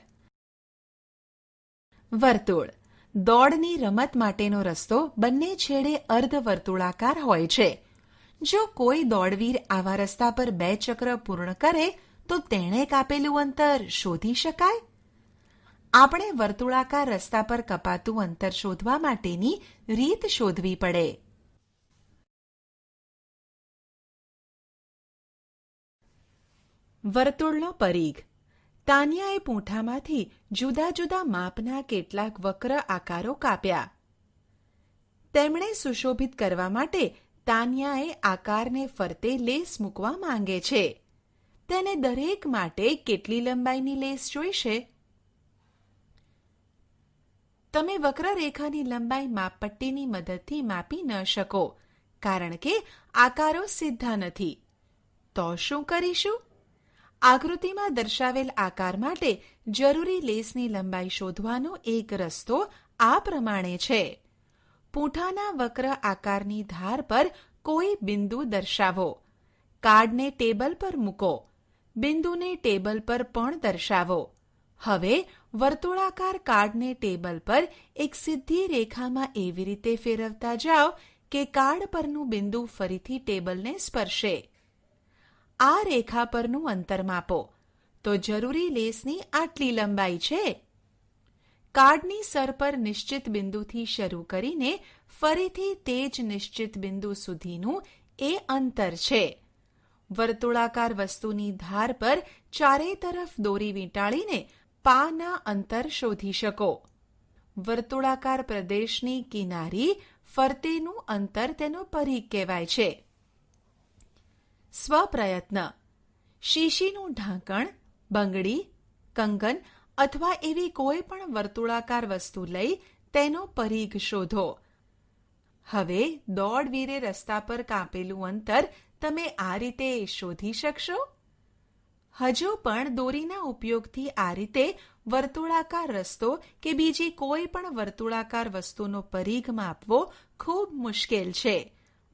વર્તુળ. દોડની રમત માટેનો રસ્તો બંને છેડે અર્ધવર્તુળાકાર હોય છે. જો કોઈ દોડવીર આવા રસ્તા પર 2 ચક્ર પૂર્ણ કરે તો તેણે કાપેલું અંતર શોધી શકાય? આપણે વર્તુળાકાર રસ્તા પર કપાતું અંતર શોધવા માટેની રીત શોધવી પડે. વર્તુળનો પરિઘ. તાનિયાએ પૂંઠામાંથી જુદા જુદા માપના કેટલાક વક્ર આકારો કાપ્યા. તેમણે સુશોભિત કરવા માટે તાનિયાએ આકારને ફરતે લેસ મૂકવા માંગે છે. તેને દરેક માટે કેટલી લંબાઈની લેસ જોઈશે? તમે વક્રરેખાની લંબાઈ માપપટ્ટીની મદદથી માપી ન શકો કારણ કે આકારો સીધા નથી. તો શું કરીશું? આકૃતિમાં દર્શાવેલ આકાર માટે જરૂરી લેસની લંબાઈ શોધવાનો એક રસ્તો આ પ્રમાણે છે. પૂંઠાના વક્ર આકારની ધાર પર કોઈ બિંદુ દર્શાવો. કાર્ડને ટેબલ પર મૂકો. બિંદુને ટેબલ પર પણ દર્શાવો. હવે વર્તુળાકાર કાર્ડને ટેબલ પર એક સીધી રેખામાં એવી રીતે ફેરવતા જાઓ કે કાર્ડ પરનું બિંદુ ફરીથી ટેબલને સ્પર્શે. આ રેખા પરનું અંતર માપો તો જરૂરી લેસની આટલી લંબાઈ છે. કાર્ડની સર પર નિશ્ચિત બિંદુથી શરૂ કરીને ફરીથી તે જ નિશ્ચિત બિંદુ સુધીનું એ અંતર છે. વર્તુળાકાર વસ્તુની ધાર પર ચારે તરફ દોરી વીંટાળીને પાના અંતર શોધી શકો. વર્તુળાકાર પ્રદેશની કિનારી ફરતેનું અંતર તેનો પરિઘ કહેવાય છે. સ્વપ્રયત્ન. શીશીનું ઢાંકણ, બંગડી, કંગન અથવા એવી કોઈ પણ વર્તુળાકાર વસ્તુ લઈ તેનો પરીઘ શોધો. હવે દોડવીરે રસ્તા પર કાપેલું અંતર તમે આ રીતે શોધી શકશો? હજુ પણ દોરીના ઉપયોગથી આ રીતે વર્તુળાકાર રસ્તો કે બીજી કોઈ પણ વર્તુળાકાર વસ્તુનો પરીઘ માપવો ખૂબ મુશ્કેલ છે.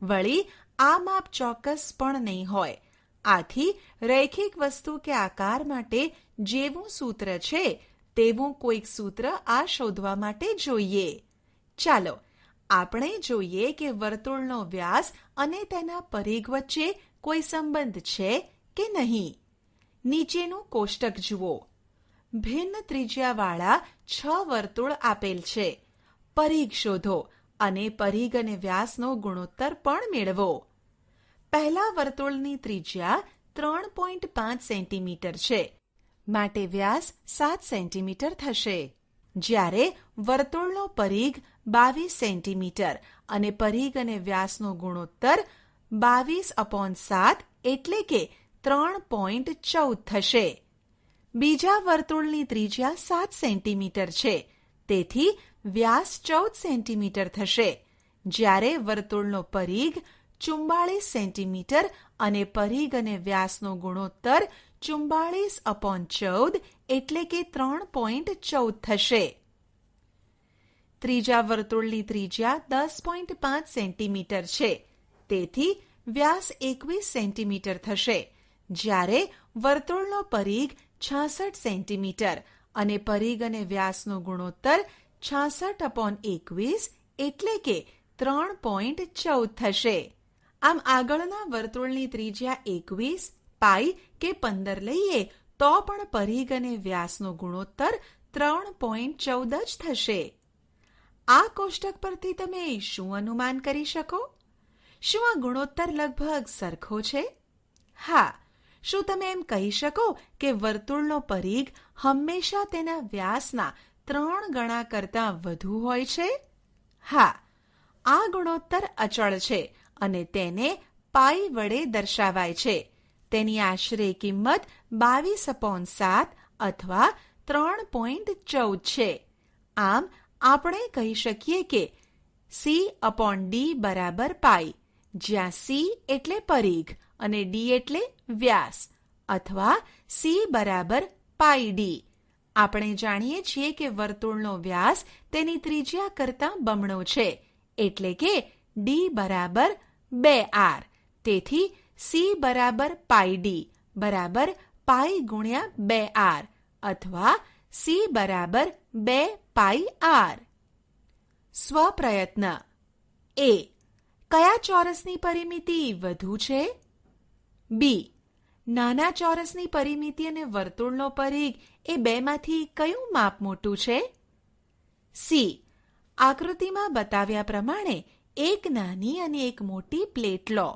વળી આ માપ ચોક્કસ પણ નહીં હોય. આથી રૈખિક વસ્તુ કે આકાર માટે જેવું સૂત્ર છે તેવું કોઈક સૂત્ર આ શોધવા માટે જોઈએ. ચાલો આપણે જોઈએ કે વર્તુળનો વ્યાસ અને તેના પરીઘ વચ્ચે કોઈ સંબંધ છે કે નહીં. નીચેનું કોષ્ટક જુઓ. ભિન્ન ત્રિજ્યાવાળા 6 વર્તુળ આપેલ છે. પરીઘ શોધો અને પરીઘ અને વ્યાસનો ગુણોત્તર પણ મેળવો. પહેલા વર્તુળની ત્રિજ્યા 3.5 સેન્ટીમીટર છે, માટે વ્યાસ 7 સેન્ટીમીટર થશે. જ્યારે વર્તુળનો પરીઘ 22 સેન્ટીમીટર અને પરીઘ અને વ્યાસનો ગુણોત્તર 22/7 એટલે કે 3.14 થશે. બીજા વર્તુળની ત્રિજ્યા 7 સેન્ટીમીટર છે, તેથી વ્યાસ 14 સેન્ટીમીટર થશે. જ્યારે વર્તુળનો પરીઘ 44 સેન્ટીમીટર અને પરીઘ અને વ્યાસનો ગુણોત્તર 44/14 એટલે કે 3.14 થશે. ત્રીજા વર્તુળની ત્રિજ્યા 10.5 સેન્ટીમીટર છે, તેથી વ્યાસ 21 સેન્ટીમીટર થશે. જ્યારે વર્તુળનો પરીઘ 66 સેન્ટીમીટર અને પરીઘ અને વ્યાસનો ગુણોત્તર 66/21 એટલે કે 3.14 થશે. આમ આગળના વર્તુળની ત્રિજ્યા 21, પાઈ કે 15 લઈએ તો પણ પરીઘ અને વ્યાસનો ગુણોત્તર 3.14 જ થશે. આ કોષ્ટક પરથી તમે શું અનુમાન કરી શકો? શું આ ગુણોત્તર લગભગ સરખો છે? હા. શું તમે એમ કહી શકો કે વર્તુળનો પરીઘ હંમેશા તેના વ્યાસના 3 ગણા કરતાં વધુ હોય છે? હા. આ ગુણોત્તર અચળ છે અને તેને પાઈ વડે દર્શાવાય છે. તેની આશરે કિંમત 22/7 અથવા 3.14 છે. આમ આપણે કહી શકીએ કે C/D બરાબર પાઈ, જ્યાં C એટલે પરીઘ અને D એટલે વ્યાસ, અથવા C બરાબર પાઈ D. આપણે જાણીએ છીએ કે વર્તુળનો વ્યાસ તેની ત્રિજ્યા કરતાં બમણો છે, એટલે કે D બરાબર 2R. તેથી C બરાબર પાઈ D બરાબર પાઈ ગુણ્યા 2R અથવા C બરાબર 2 પાઈ R. સ્વપ્રયત્ન. A. કયા ચોરસની પરિમિતિ વધુ છે? B. નાના ચોરસની પરિમિતિ અને વર્તુળનો પરીઘ એ બેમાંથી કયું માપ મોટું છે? C. આકૃતિમાં બતાવ્યા પ્રમાણે એક નાની અને એક મોટી પ્લેટ લો.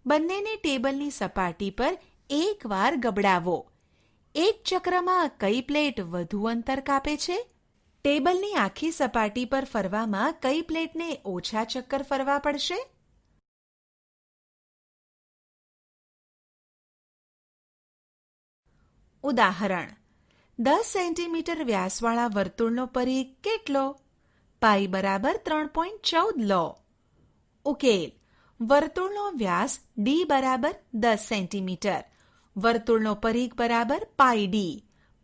બંનેને ટેબલની સપાટી પર એકવાર ગબડાવો. એક ચક્રમાં કઈ પ્લેટ વધુ અંતર કાપે છે? ટેબલની આખી સપાટી પર ફરવામાં કઈ પ્લેટને ઓછા ચક્કર ફરવા પડશે? ઉદાહરણ. 10 સેન્ટીમીટર વ્યાસવાળા વર્તુળનો પરીઘ કેટલો? પાઈ બરાબર 3.14 લો. ઉકેલ. વર્તુળનો વ્યાસ D બરાબર 10 સેન્ટીમીટર, વર્તુળનો પરીઘ બરાબર પાઈ D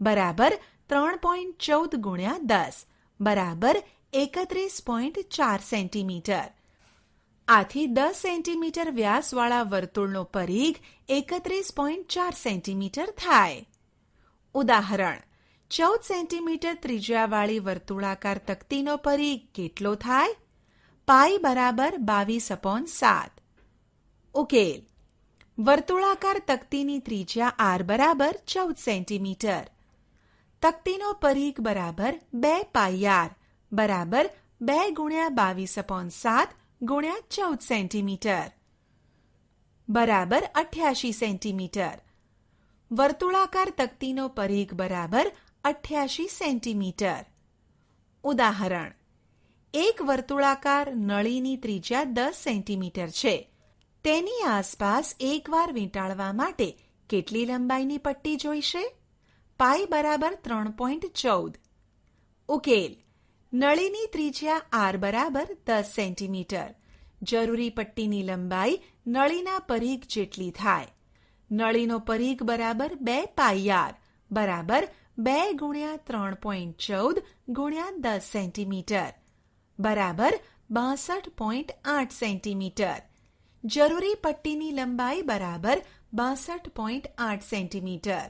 બરાબર 3.14 ગુણ્યા 10 બરાબર 31.4 સેન્ટીમીટર. આથી 10 સેન્ટીમીટર વ્યાસવાળા વર્તુળનો પરીઘ 31.4 સેન્ટીમીટર થાય. ઉદાહરણ. 14 સેન્ટીમીટર ત્રિજ્યાવાળી વર્તુળાકાર તકતીનો પરીઘ કેટલો થાય? પાઈ બરાબર 22/7. ઉકેલ. વર્તુળાકાર તકતીની ત્રિજ્યા R બરાબર 14 સેન્ટીમીટર. તકતીનો પરીઘ બરાબર 2 પાઈ R બરાબર 2 ગુણ્યા 22/7 ગુણ્યા 14 સેન્ટીમીટર બરાબર 88 સેન્ટીમીટર. વર્તુળાકાર તકતીનો પરીઘ બરાબર 88 સેન્ટીમીટર. ઉદાહરણ. એક વર્તુળાકાર નળીની ત્રિજ્યા 10 સેન્ટીમીટર છે. તેની આસપાસ એકવાર વીંટાળવા માટે કેટલી લંબાઈની પટ્ટી જોઈશે? પાઈ બરાબર 3.14. ઉકેલ: નળીની ત્રિજ્યા r બરાબર 10 સેન્ટીમીટર. જરૂરી પટ્ટીની લંબાઈ નળીના પરિઘ જેટલી થાય. નળીનો પરિઘ બરાબર 2 પાઈ r બરાબર 2 ગુણ્યા 3.14 ગુણ્યા 10 સેન્ટીમીટર બરાબર 62.8 સેન્ટીમીટર. જરૂરી પટ્ટીની લંબાઈ બરાબર 62.8 સેન્ટીમીટર.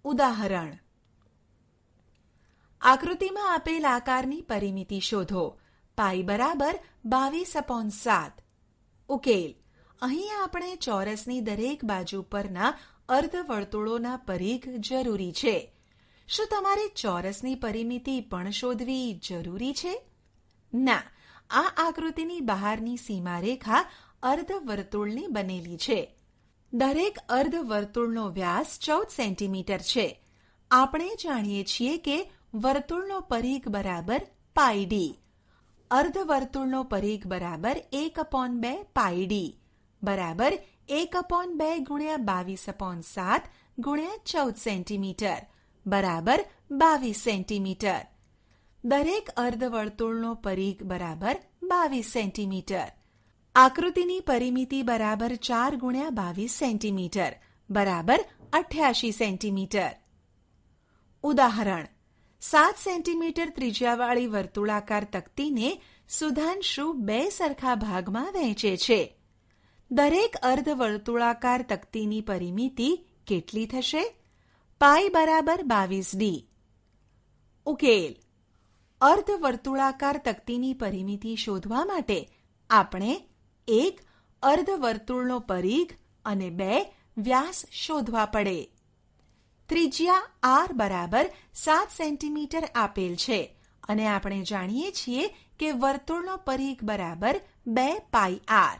ઉદાહરણ: આકૃતિમાં આપેલ આકારની પરિમિતિ શોધો. પાઈ બરાબર 22/7. ઉકેલ: અહીં આપણે ચોરસની દરેક બાજુ પરના અર્ધવર્તુળોના પરિઘ જરૂરી છે. શું તમારે ચોરસની પરિમિતિ પણ શોધવી જરૂરી છે? ના, આ આકૃતિની બહારની સીમારેખા અર્ધવર્તુળની બનેલી છે. દરેક અર્ધવર્તુળનો વ્યાસ 14 સેન્ટીમીટર છે. આપણે જાણીએ છીએ કે વર્તુળનો પરિઘ બરાબર પાઈ ડી. અર્ધવર્તુળનો પરિઘ બરાબર 1/2 પાઈ ડી બરાબર 1/2 ગુણ્યા 22/7 ગુણ્યા 14 સેન્ટીમીટર બરાબર 22 સેન્ટીમીટર. દરેક અર્ધવર્તુળનો પરિઘ બરાબર 22 સેન્ટીમીટર. આકૃતિની પરિમિતિ બરાબર 4 ગુણ્યા 22 સેન્ટીમીટર બરાબર 88 સેન્ટીમીટર. ઉદાહરણ: 7 સેન્ટીમીટર ત્રિજ્યાવાળી વર્તુળાકાર તક્તીને સુધાંશુ 2 સરખા ભાગમાં વહેંચે છે. દરેક અર્ધવર્તુળાકાર તક્તીની પરિમિતિ કેટલી થશે? પાઈ બરાબર 22d. ઉકેલ: અર્ધવર્તુળાકાર તક્તીની પરિમિતિ શોધવા માટે આપણે 1 અર્ધવર્તુળનો પરિઘ અને 2 વ્યાસ શોધવા પડે. ત્રિજ્યા r બરાબર 7 સેન્ટીમીટર આપેલ છે અને આપણે જાણીએ છીએ કે વર્તુળનો પરિઘ બરાબર 2 પાઈ r.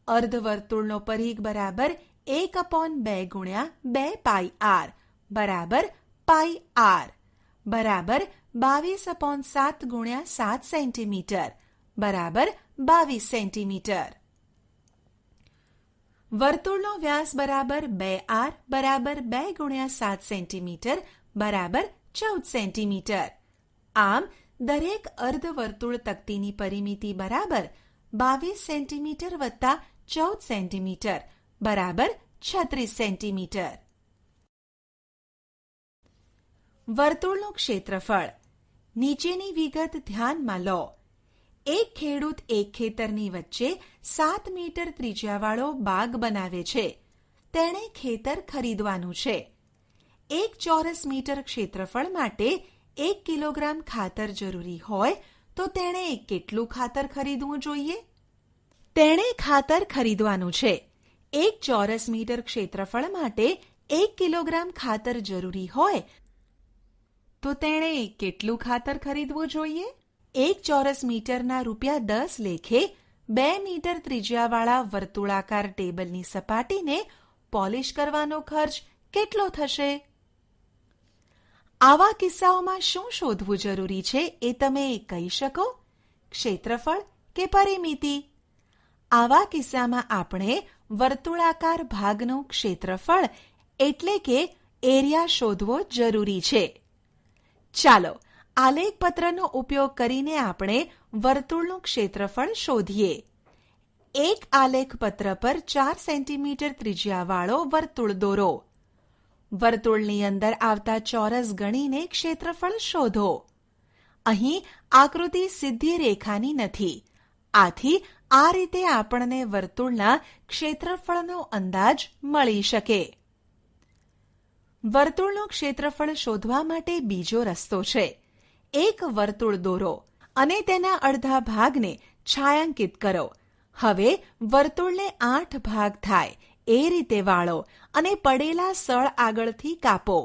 અર્ધવર્તુળનો પરિઘ બરાબર 1/2 ગુણ્યા 2 પાઈ r બરાબર પાઈ r બરાબર 22/7 ગુણ્યા 7 સેન્ટીમીટર બરાબર 22 સેન્ટીમીટર. વર્તુળનો વ્યાસ બરાબર 2r બરાબર 2 ગુણ્યા 7 સેન્ટીમીટર બરાબર 14 સેન્ટીમીટર. આમ દરેક અર્ધવર્તુળ તક્તીની પરિમિતિ બરાબર 22 સેન્ટીમીટર વત્તા 14 સેન્ટીમીટર બરાબર 36 સેન્ટીમીટર. વર્તુળનું ક્ષેત્રફળ. નીચેની વિગત ધ્યાનમાં લો. એક ખેડૂત એક ખેતરની વચ્ચે 7 મીટર ત્રિજ્યાવાળો બાગ બનાવે છે. તેણે ખેતર ખરીદવાનું છે. 1 ચોરસ મીટર ક્ષેત્રફળ માટે 1 કિલોગ્રામ ખાતર જરૂરી હોય તો તેણે કેટલું ખાતર ખરીદવું જોઈએ? તેણે ખાતર ખરીદવાનું છે. 1 ચોરસ મીટર ક્ષેત્રફળ માટે 1 કિલોગ્રામ ખાતર જરૂરી હોય તો તેણે કેટલું ખાતર ખરીદવું જોઈએ? 1 ચોરસ મીટરના ₹10 લેખે 2 મીટર ત્રિજ્યાવાળા વર્તુળાકાર ટેબલની સપાટીને પોલિશ કરવાનો ખર્ચ કેટલો થશે? આવા કિસ્સાઓમાં શું શોધવું જરૂરી છે એ તમે કહી શકો? ક્ષેત્રફળ કે પરિમિતિ? આવા કિસ્સામાં આપણે વર્તુળાકાર ભાગનું ક્ષેત્રફળ એટલે કે એરિયા શોધવો જરૂરી છે. ચાલો આલેખપત્રનો ઉપયોગ કરીને આપણે વર્તુળનું ક્ષેત્રફળ શોધીએ. એક આલેખપત્ર પર 4 સેન્ટીમીટર ત્રિજ્યાવાળો વર્તુળ દોરો. વર્તુળની અંદર આવતા ચોરસ ગણીને ક્ષેત્રફળ શોધો. અહીં આકૃતિ સીધી રેખાની નથી. આથી આ રીતે આપણને વર્તુળના ક્ષેત્રફળનો અંદાજ મળી શકે. વર્તુળનું ક્ષેત્રફળ શોધવા માટે બીજો રસ્તો છે. એક વર્તુળ દોરો અને તેના અડધા ભાગને છાયાંકિત કરો. હવે વર્તુળને 8 ભાગ થાય એ રીતે વાળો અને પડેલા સળ આગળથી કાપો.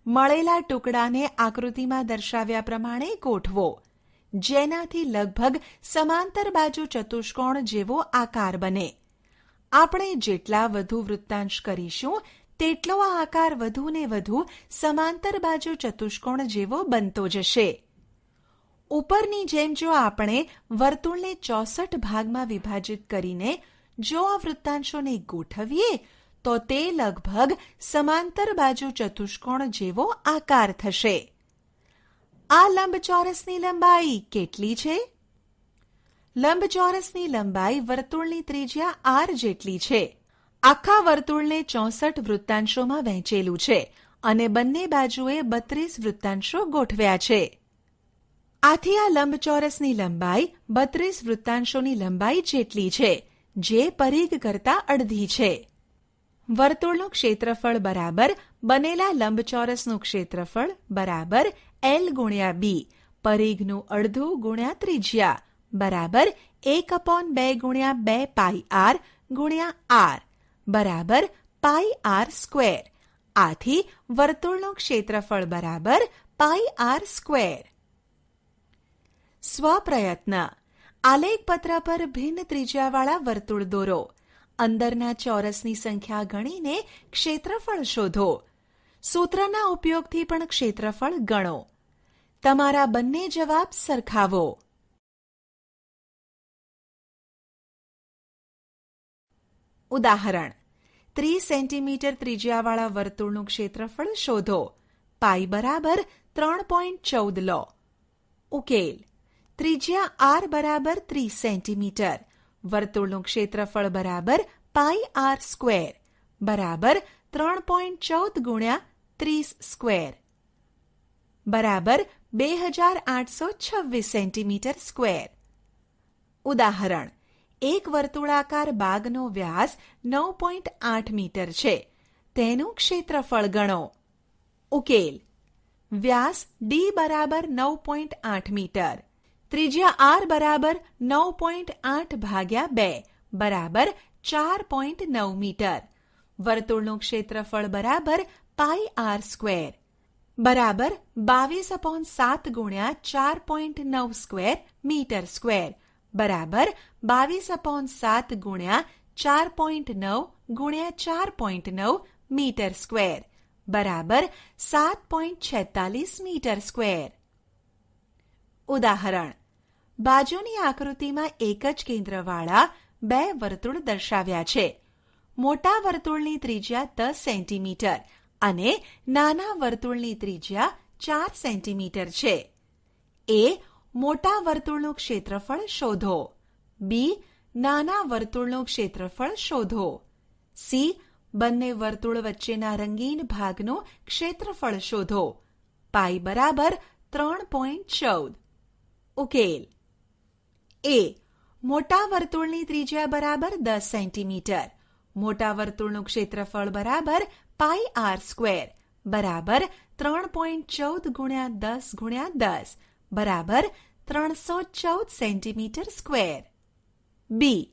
મળેલા ટુકડાને આકૃતિમાં દર્શાવ્યા પ્રમાણે ગોઠવો, જેનાથી લગભગ સમાંતર બાજુ ચતુષ્કોણ જેવો આકાર બને. આપણે જેટલા વધુ વૃત્તાંશ કરીશું તેટલો આ આકાર વધુ ને વધુ સમાંતર બાજુ ચતુષ્કોણ જેવો બનતો જશે. ઉપરની જેમ જો આપણે વર્તુળને 64 ભાગમાં વિભાજિત કરીને જો આ વૃત્તાંશોને ગોઠવીએ તો તે લગભગ સમાંતર બાજુ ચતુષ્કોણ જેવો આકાર થશે. આ લંબચોરસની લંબાઈ કેટલી છે? લંબચોરસની લંબાઈ વર્તુળની ત્રિજ્યા r જેટલી છે. આખા વર્તુળને 64 વૃત્તાંશોમાં વહેંચેલું છે અને બંને બાજુએ 32 વૃત્તાંશો ગોઠવ્યા છે. આથી આ લંબચોરસની લંબાઈ 32 વૃત્તાંશોની લંબાઈ જેટલી છે, જે પરિઘ કરતાં અડધી છે. વર્તુળનું ક્ષેત્રફળ બરાબર બનેલા લંબચોરસનું ક્ષેત્રફળ બરાબર L ગુણ્યા B, પરિઘનું અડધું ગુણ્યા ત્રિજ્યા બરાબર 1/2 ગુણ્યા 2 પાઈ r ગુણ્યા r બરાબર પાઈ r સ્ક્વેર. આથી વર્તુળનું ક્ષેત્રફળ બરાબર પાઈ r સ્ક્વેર. સ્વપ્રયત્ન. આલેખપત્ર પર ભિન્ન ત્રિજ્યાવાળા વર્તુળ દોરો. અંદરના ચોરસની સંખ્યા ગણીને ક્ષેત્રફળ શોધો. સૂત્રના ઉપયોગથી પણ ક્ષેત્રફળ ગણો. તમારા બંને જવાબ સરખાવો. ઉદાહરણ: 30 સેન્ટીમીટર ત્રિજ્યાવાળા વર્તુળનું ક્ષેત્રફળ શોધો. પાઈ બરાબર 3.14 લો. ઉકેલ: ત્રિજ્યા r બરાબર 30 સેન્ટીમીટર, વર્તુળનું ક્ષેત્રફળ બરાબર પાઈ r સ્ક્વેર બરાબર 3.14 ગુણ્યા 30 સ્ક્વેર બરાબર 2826 સેન્ટીમીટર સ્ક્વેર. ઉદાહરણ: એક વર્તુળાકાર બાગનો વ્યાસ 9.8 મીટર છે. તેનું ક્ષેત્રફળ ગણો. ઉકેલ: વ્યાસ d બરાબર 9.8 મીટર, ત્રિજ્યા r બરાબર 9.8 ભાગ્યા 2 બરાબર 4.9 મીટર. વર્તુળનું ક્ષેત્રફળ બરાબર પાઈ r સ્ક્વેર બરાબર 22/7 ગુણ્યા 4.9 સ્ક્વેર મીટર સ્ક્વેર બરાબર 22/7 ગુણ્યા 4.9 ગુણ્યા 4.9 મીટર સ્ક્વેર બરાબર 7.46 મીટર સ્ક્વેર. ઉદાહરણ: બાજુની આકૃતિમાં એક જ કેન્દ્રવાળા બે વર્તુળ દર્શાવ્યા છે. મોટા વર્તુળની ત્રિજ્યા 10 સેન્ટીમીટર અને નાના વર્તુળની ત્રિજ્યા 4 સેન્ટીમીટર છે. એ. મોટા વર્તુળનું ક્ષેત્રફળ શોધો. બી. નાના વર્તુળનું ક્ષેત્રફળ શોધો. સી. બંને વર્તુળ વચ્ચેના રંગીન ભાગનું ક્ષેત્રફળ શોધો. પાઈ બરાબર 3.14. ઉકેલ: એ. મોટા વર્તુળની ત્રિજ્યા બરાબર 10 સેન્ટીમીટર, મોટા વર્તુળનું ક્ષેત્રફળ બરાબર પાઈ r સ્ક્વેર બરાબર 3.14 ગુણ્યા 10 ગુણ્યા 10 બરાબર 314 સેન્ટીમીટર સ્ક્વેર. બી.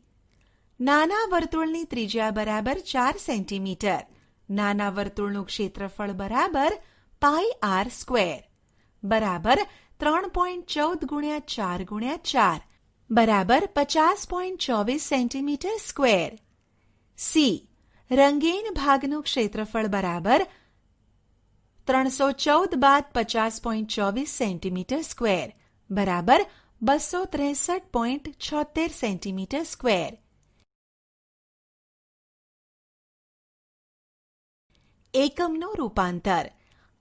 નાના વર્તુળની ત્રિજ્યા બરાબર 4 સેન્ટીમીટર, નાના વર્તુળનું ક્ષેત્રફળ બરાબર પાઈ r સ્ક્વેર બરાબર 3.14 ગુણ્યા 4 ગુણ્યા 4 બરાબર 50.24 સેન્ટીમીટર સ્ક્વેર. સી. રંગીન ભાગનું ક્ષેત્રફળ બરાબર 314 બાદ 50.24 સેન્ટીમીટર સ્ક્વેર બરાબર 263.76 સેન્ટીમીટર સ્ક્વેર. એકમનું રૂપાંતર.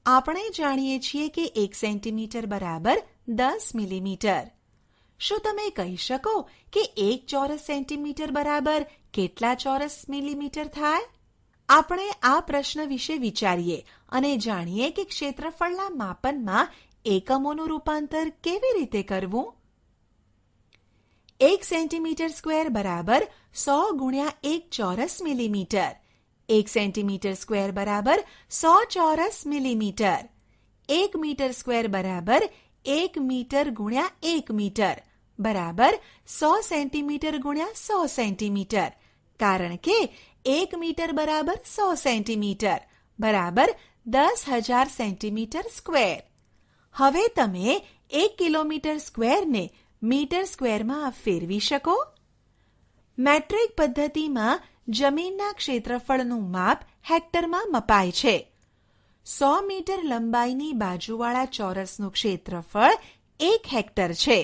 આપણે જાણીએ છીએ કે 1 સેન્ટીમીટર બરાબર 10 મિલીમીટર. શું તમે કહી શકો કે 1 ચોરસ સેન્ટીમીટર બરાબર કેટલા ચોરસ મિલીમીટર થાય? આપણે આ પ્રશ્ન વિશે વિચારીએ અને જાણીએ કે ક્ષેત્રફળના માપનમાં એકમોનું રૂપાંતર કેવી રીતે કરવું. 1 સેન્ટીમીટર સ્ક્વેર બરાબર 100 ગુણ્યા 1 ચોરસ મિલીમીટર. 1 સેન્ટીમીટર સ્ક્વેર બરાબર 100 ચોરસ મિલીમીટર. 1 મીટર સ્ક્વેર બરાબર 1 મીટર ગુણ્યા 1 મીટર બરાબર 100 સેન્ટીમીટર ગુણ્યા 100 સેન્ટીમીટર, કારણ કે 1 મીટર બરાબર 100 સેન્ટીમીટર બરાબર 10,000 સેન્ટીમીટર સ્ક્વેર. હવે તમે 1 કિલોમીટર સ્ક્વેરને મીટર સ્ક્વેરમાં ફેરવી શકો. મેટ્રિક પદ્ધતિમાં જમીનના ક્ષેત્રફળનું માપ હેક્ટરમાં મપાય છે. 100 મીટર લંબાઈની બાજુવાળા ચોરસનું ક્ષેત્રફળ 1 હેક્ટર છે.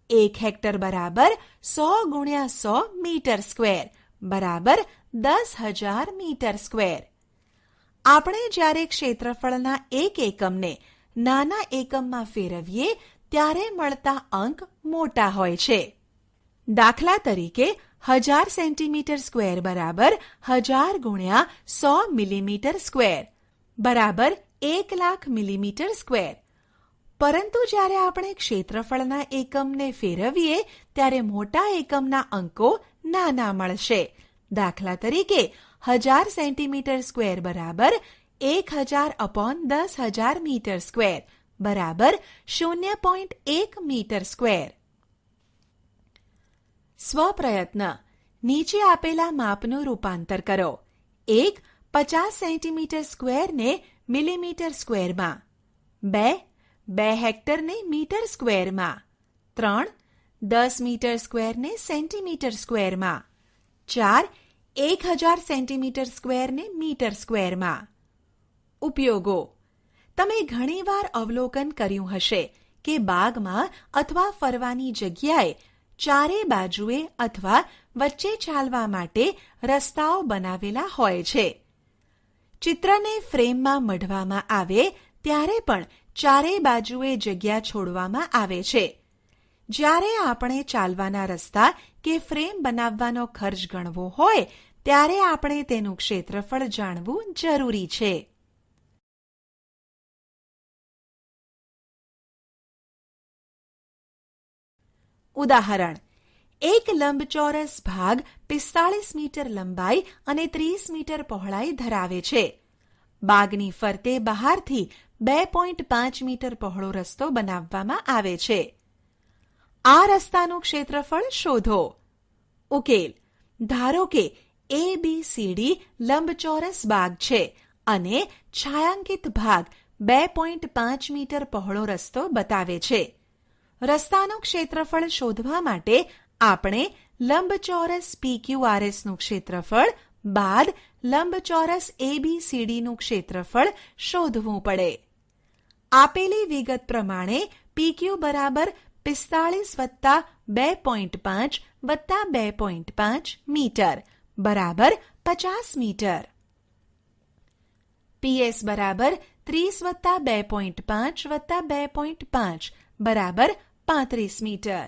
1 હેક્ટર બરાબર 100 ગુણ્યા 100 મીટર સ્ક્વેર બરાબર 10,000 મીટર સ્ક્વેર. આપણે જ્યારે ક્ષેત્રફળના એક એકમને નાના એકમમાં ફેરવીએ ત્યારે મળતા અંક મોટા હોય છે. દાખલા તરીકે 1000 સેન્ટીમીટર સ્ક્વેર બરાબર 1000 ગુણ્યા 100 મિલીમીટર સ્ક્વેર બરાબર 1,00,000 મિલીમીટર સ્ક્વેર. પરંતુ જ્યારે આપણે ક્ષેત્રફળના એકમને ફેરવીએ ત્યારે મોટા એકમના અંકો નાના મળશે. દાખલા તરીકે 1000 સેન્ટીમીટર સ્ક્વેર બરાબર 1000/10,000 મીટર સ્ક્વેર બરાબર 0.1 મીટર સ્ક્વેર. સ્વપ્રયત્ન. નીચે આપેલા માપનું રૂપાંતર કરો. 1. 50 સેન્ટીમીટર સ્ક્વેરને મિલીમીટર સ્ક્વેરમાં. 2 હેક્ટરને મીટર સ્ક્વેરમાં. 3. 10 મીટર સ્ક્વેરને સેન્ટીમીટર સ્ક્વેરમાં. 4. 1000 સેન્ટીમીટર સ્ક્વેરને મીટર સ્ક્વેરમાં. ઉપયોગો. તમે ઘણીવાર અવલોકન કર્યું હશે કે બાગમાં અથવા ફરવાની જગ્યાએ ચારે બાજુએ અથવા વચ્ચે ચાલવા માટે રસ્તાઓ બનાવેલા હોય છે. ચિત્રને ફ્રેમમાં મઢવામાં આવે ત્યારે પણ ચારે બાજુએ જગ્યા છોડવામાં આવે છે. જ્યારે આપણે ચાલવાના રસ્તા કે ફ્રેમ બનાવવાનો ખર્ચ ગણવો હોય ત્યારે આપણે તેનું ક્ષેત્રફળ જાણવું જરૂરી છે. ઉદાહરણ. એક લંબચોરસ ભાગ 45 મીટર લંબાઈ અને 30 મીટર પહોળાઈ ધરાવે છે. બાગની ફરતે બહારથી 2.5 મીટર પહોળો રસ્તો બનાવવામાં આવે છે. આ રસ્તાનું ક્ષેત્રફળ શોધો. ઉકેલ. ધારો કે ABCD લંબચોરસ બાગ છે અને છાયાંકિત ભાગ 2.5 મીટર પહોળો રસ્તો બતાવે છે. રસ્તાનું ક્ષેત્રફળ શોધવા માટે આપણે લંબચોરસ PQRSનું ક્ષેત્રફળ બાદ લંબચોરસ ABCDનું ક્ષેત્રફળ શોધવું પડે. આપેલી વિગત પ્રમાણે PQ બરાબર 45 + 2.5 + 2.5 મીટર બરાબર 50 મીટર. PS બરાબર 30 + 2.5 + 2.5 બરાબર 35 મીટર.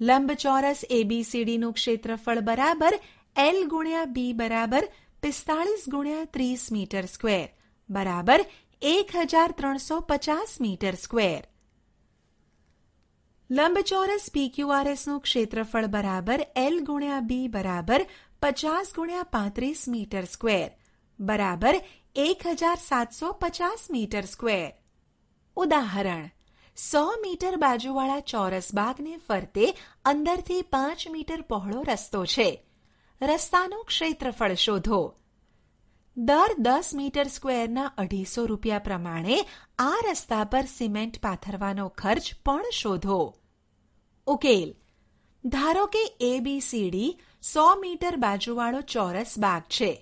લંબચોરસ ABCDનું ક્ષેત્રફળ બરાબર L ગુણ્યા B બરાબર 45 ગુણ્યા 30 મીટર સ્ક્વેર બરાબર 1350 મીટર સ્ક્વેર. લંબચોરસ PQRSનું ક્ષેત્રફળ બરાબર L ગુણ્યા B બરાબર 50 ગુણ્યા 35 મીટર સ્ક્વેર બરાબર 1750 મીટર સ્ક્વેર. ઉદાહરણ. 100 મીટર બાજુવાળા ચોરસ બાગને ફરતે અંદરથી 5 મીટર પહોળો રસ્તો છે. રસ્તાનું ક્ષેત્રફળ શોધો. દર 10 મીટર સ્ક્વેરના 250 રૂપિયા પ્રમાણે આ રસ્તા પર સિમેન્ટ પાથરવાનો ખર્ચ પણ શોધો. ઉકેલ. ધારો કે ABCD 100 મીટર બાજુવાળો ચોરસ બાગ છે.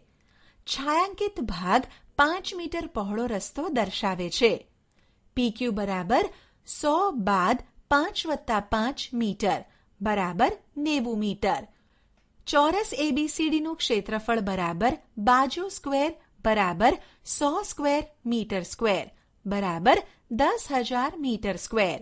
છાયાંકિત ભાગ 5 મીટર પહોળો રસ્તો દર્શાવે છે. PQ બરાબર 100 બાદ 5 + 5 મીટર બરાબર 90 મીટર. ચોરસ ABCDનું ક્ષેત્રફળ બરાબર બાજુ સ્ક્વેર બરાબર 100 સ્ક્વેર મીટર સ્ક્વેર બરાબર 10,000 મીટર સ્ક્વેર.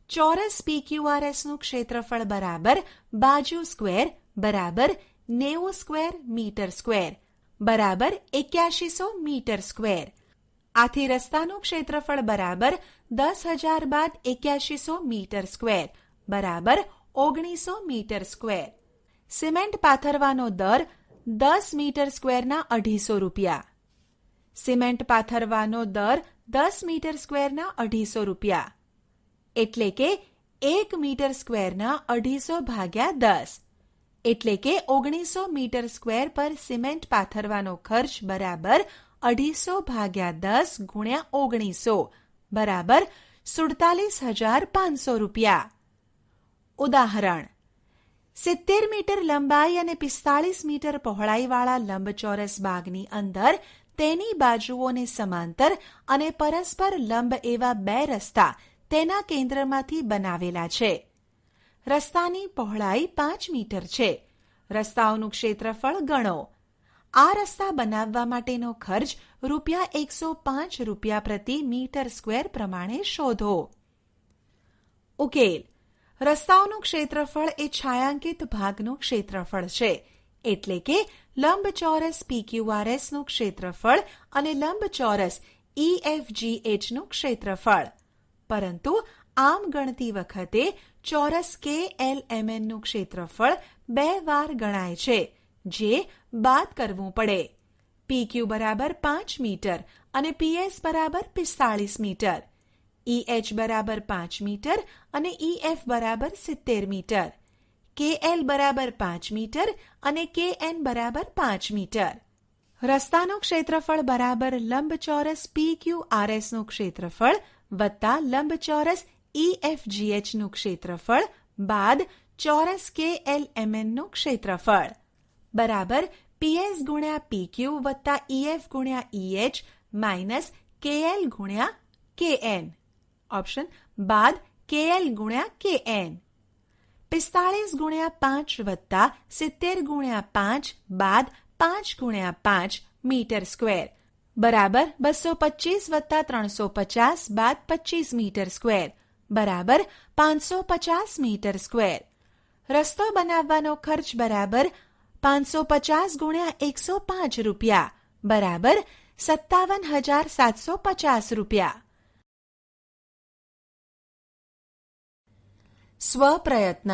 ચોરસ PQRSનું ક્ષેત્રફળ બરાબર બાજુ સ્ક્વેર બરાબર 90 સ્ક્વેર મીટર સ્ક્વેર બરાબર 8100 મીટર સ્ક્વેર. આથી રસ્તાનું ક્ષેત્રફળ બરાબર 10,000 બાદ 8100 મીટર સ્ક્વેર બરાબર 1900 મીટર સ્ક્વેર. સિમેન્ટ પાથરવાનો દર 10 મીટર સ્ક્વેરના 250 રૂપિયા. સિમેન્ટ પાથરવાનો દર 10 મીટર સ્ક્વેરના 250 રૂપિયા. એટલે કે 1 મીટર સ્ક્વેરના 250 ભાગ્યા 10 એટલે કે 1900 મીટર સ્ક્વેર પર સિમેન્ટ પાથરવાનો ખર્ચ બરાબર 250 ભાગ્યા 10 ગુણ્યા 1900 બરાબર 47,500 રૂપિયા. ઉદાહરણ. 70 મીટર લંબાઈ અને 45 મીટર પહોળાઈવાળા લંબચોરસ બાગની અંદર તેની બાજુઓને સમાંતર અને પરસ્પર લંબ એવા 2 રસ્તા તેના કેન્દ્રમાંથી બનાવેલા છે. રસ્તાની પહોળાઈ 5 મીટર છે. રસ્તાઓનું ક્ષેત્રફળ ગણો. આ રસ્તા બનાવવા માટેનો ખર્ચ ₹105 પ્રતિ મીટર સ્ક્વેર પ્રમાણે શોધો. ઉકેલ. રસ્તાઓનું ક્ષેત્રફળ એ છાಯಾಂકિત ભાગનું ક્ષેત્રફળ છે, એટલે કે લંબચોરસ PQRS નું ક્ષેત્રફળ અને લંબચોરસ EFGH નું ક્ષેત્રફળ. પરંતુ આમ ગણતી વખતે ચોરસ KLMN નું ક્ષેત્રફળ 2 વાર ગણાય છે, જે બાદ કરવું પડે. PQ બરાબર 5 મીટર અને PS બરાબર 45 મીટર. EH બરાબર 5 મીટર અને EF બરાબર 70 મીટર. KL બરાબર 5 મીટર અને KN બરાબર 5 મીટર. રસ્તાનું ક્ષેત્રફળ બરાબર લંબચોરસ PQRS નું ક્ષેત્રફળ વત્તા લંબચોરસ EFGH નું ક્ષેત્રફળ બાદ ચોરસ KLMN નું ક્ષેત્રફળ બરાબર PS ગુણ્યા PQ વત્તા EF ગુણ્યા EH માઇનસ KL ગુણ્યા KN. ઓપ્શન બાદ KL ગુણ્યા KN. 45 ગુણ્યા 5 વત્તા 70 ગુણ્યા 5 બાદ 5 ગુણ્યા 5 મીટર સ્ક્વેર બરાબર 225 વત્તા 350 બાદ 25 મીટર સ્ક્વેર બરાબર 550 મીટર સ્ક્વેર. રસ્તો બનાવવાનો ખર્ચ બરાબર 550 ગુણ્યા 105 રૂપિયા બરાબર 57,750 રૂપિયા. સ્વપ્રયત્ન.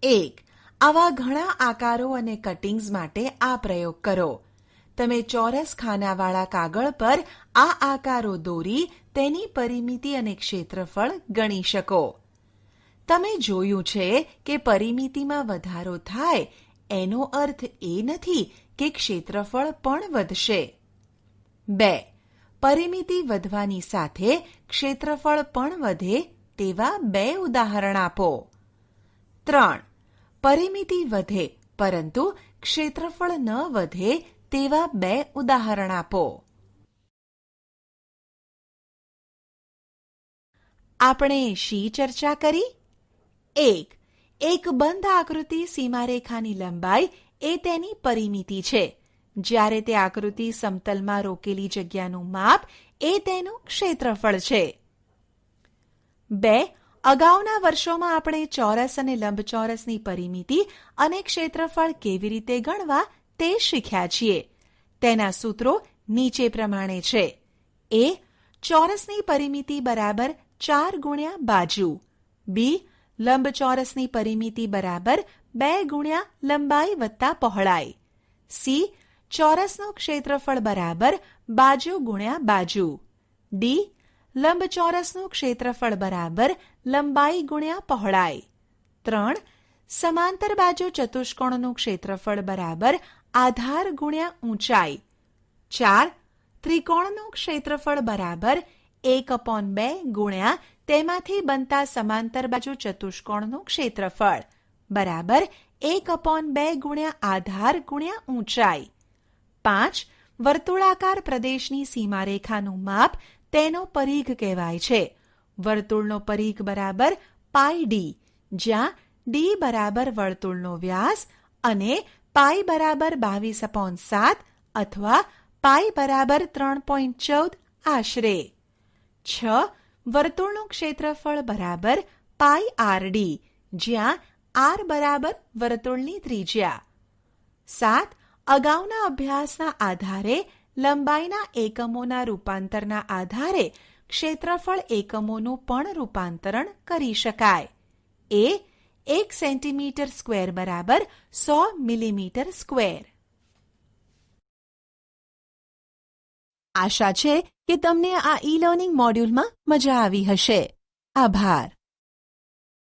1. આવા ઘણા આકારો અને કટિંગ્સ માટે આ પ્રયોગ કરો. તમે ચોરસ ખાનાવાળા કાગળ પર આ આકારો દોરી તેની પરિમિતિ અને ક્ષેત્રફળ ગણી શકો. તમે જોયું છે કે પરિમિતિમાં વધારો થાય એનો અર્થ એ નથી કે ક્ષેત્રફળ પણ વધશે. 2. પરિમિતિ વધવાની સાથે ક્ષેત્રફળ પણ વધે તેવા 2 ઉદાહરણ આપો. 3. પરિમિતિ વધે પરંતુ ક્ષેત્રફળ ન વધે તેવા 2 ઉદાહરણ આપો. આપણે શી ચર્ચા કરી? 1. એક બંધ આકૃતિ સીમારેખાની લંબાઈ એ તેની પરિમિતિ છે, જ્યારે તે આકૃતિ સમતલમાં રોકેલી જગ્યાનું માપ એ તેનું ક્ષેત્રફળ છે. 2. અગાઉના વર્ષોમાં આપણે ચોરસ અને લંબચોરસની પરિમિતિ અને ક્ષેત્રફળ કેવી રીતે ગણવા તે શીખ્યા છીએ. તેના સૂત્રો નીચે પ્રમાણે છે. A. ચોરસની પરિમિતિ બરાબર 4 ગુણ્યા બાજુ. B. લંબચોરસની પરિમિતિ બરાબર 2 ગુણ્યા લંબાઈ વત્તા પહોળાઈ. C. ચોરસનું ક્ષેત્રફળ બરાબર બાજુ ગુણ્યા બાજુ. D. લંબચોરસનું ક્ષેત્રફળ બરાબર લંબાઈ ગુણ્યા પહોળાઈ. 3. સમાંતર બાજુ ચતુષ્કોણનું ક્ષેત્રફળ બરાબર આધાર ગુણ્યા ઊંચાઈ. 4. ત્રિકોણનું ક્ષેત્રફળ બરાબર 1/2 ગુણ્યા તેમાંથી બનતા સમાંતર બાજુ ચતુષ્કોણનું ક્ષેત્રફળ બરાબર 1/2 ગુણ્યા આધાર ગુણ્યા ઊંચાઈ. 5. વર્તુળાકાર પ્રદેશની સીમારેખાનું માપ તેનો પરિઘ કહેવાય છે. વર્તુળનો પરિઘ બરાબર πd, જ્યાં d બરાબર વર્તુળનો વ્યાસ અને પાઈ બરાબર 22/7 અથવા પાઈ બરાબર 3.14 આશરે. 6. વર્તુળનું ક્ષેત્રફળ બરાબર પાઈ rd, જ્યાં r બરાબર વર્તુળની ત્રિજ્યા. 7. અગાઉના અભ્યાસના આધારે લંબાઈના એકમોના રૂપાંતરના આધારે ક્ષેત્રફળ એકમોનું પણ રૂપાંતરણ કરી શકાય. એ 1 સેન્ટીમીટર સ્ક્વેર બરાબર 100 મિલીમીટર સ્ક્વેર. આશા છે કે તમને આ ઈ લર્નિંગ મોડ્યુલમાં મજા આવી હશે. આભાર.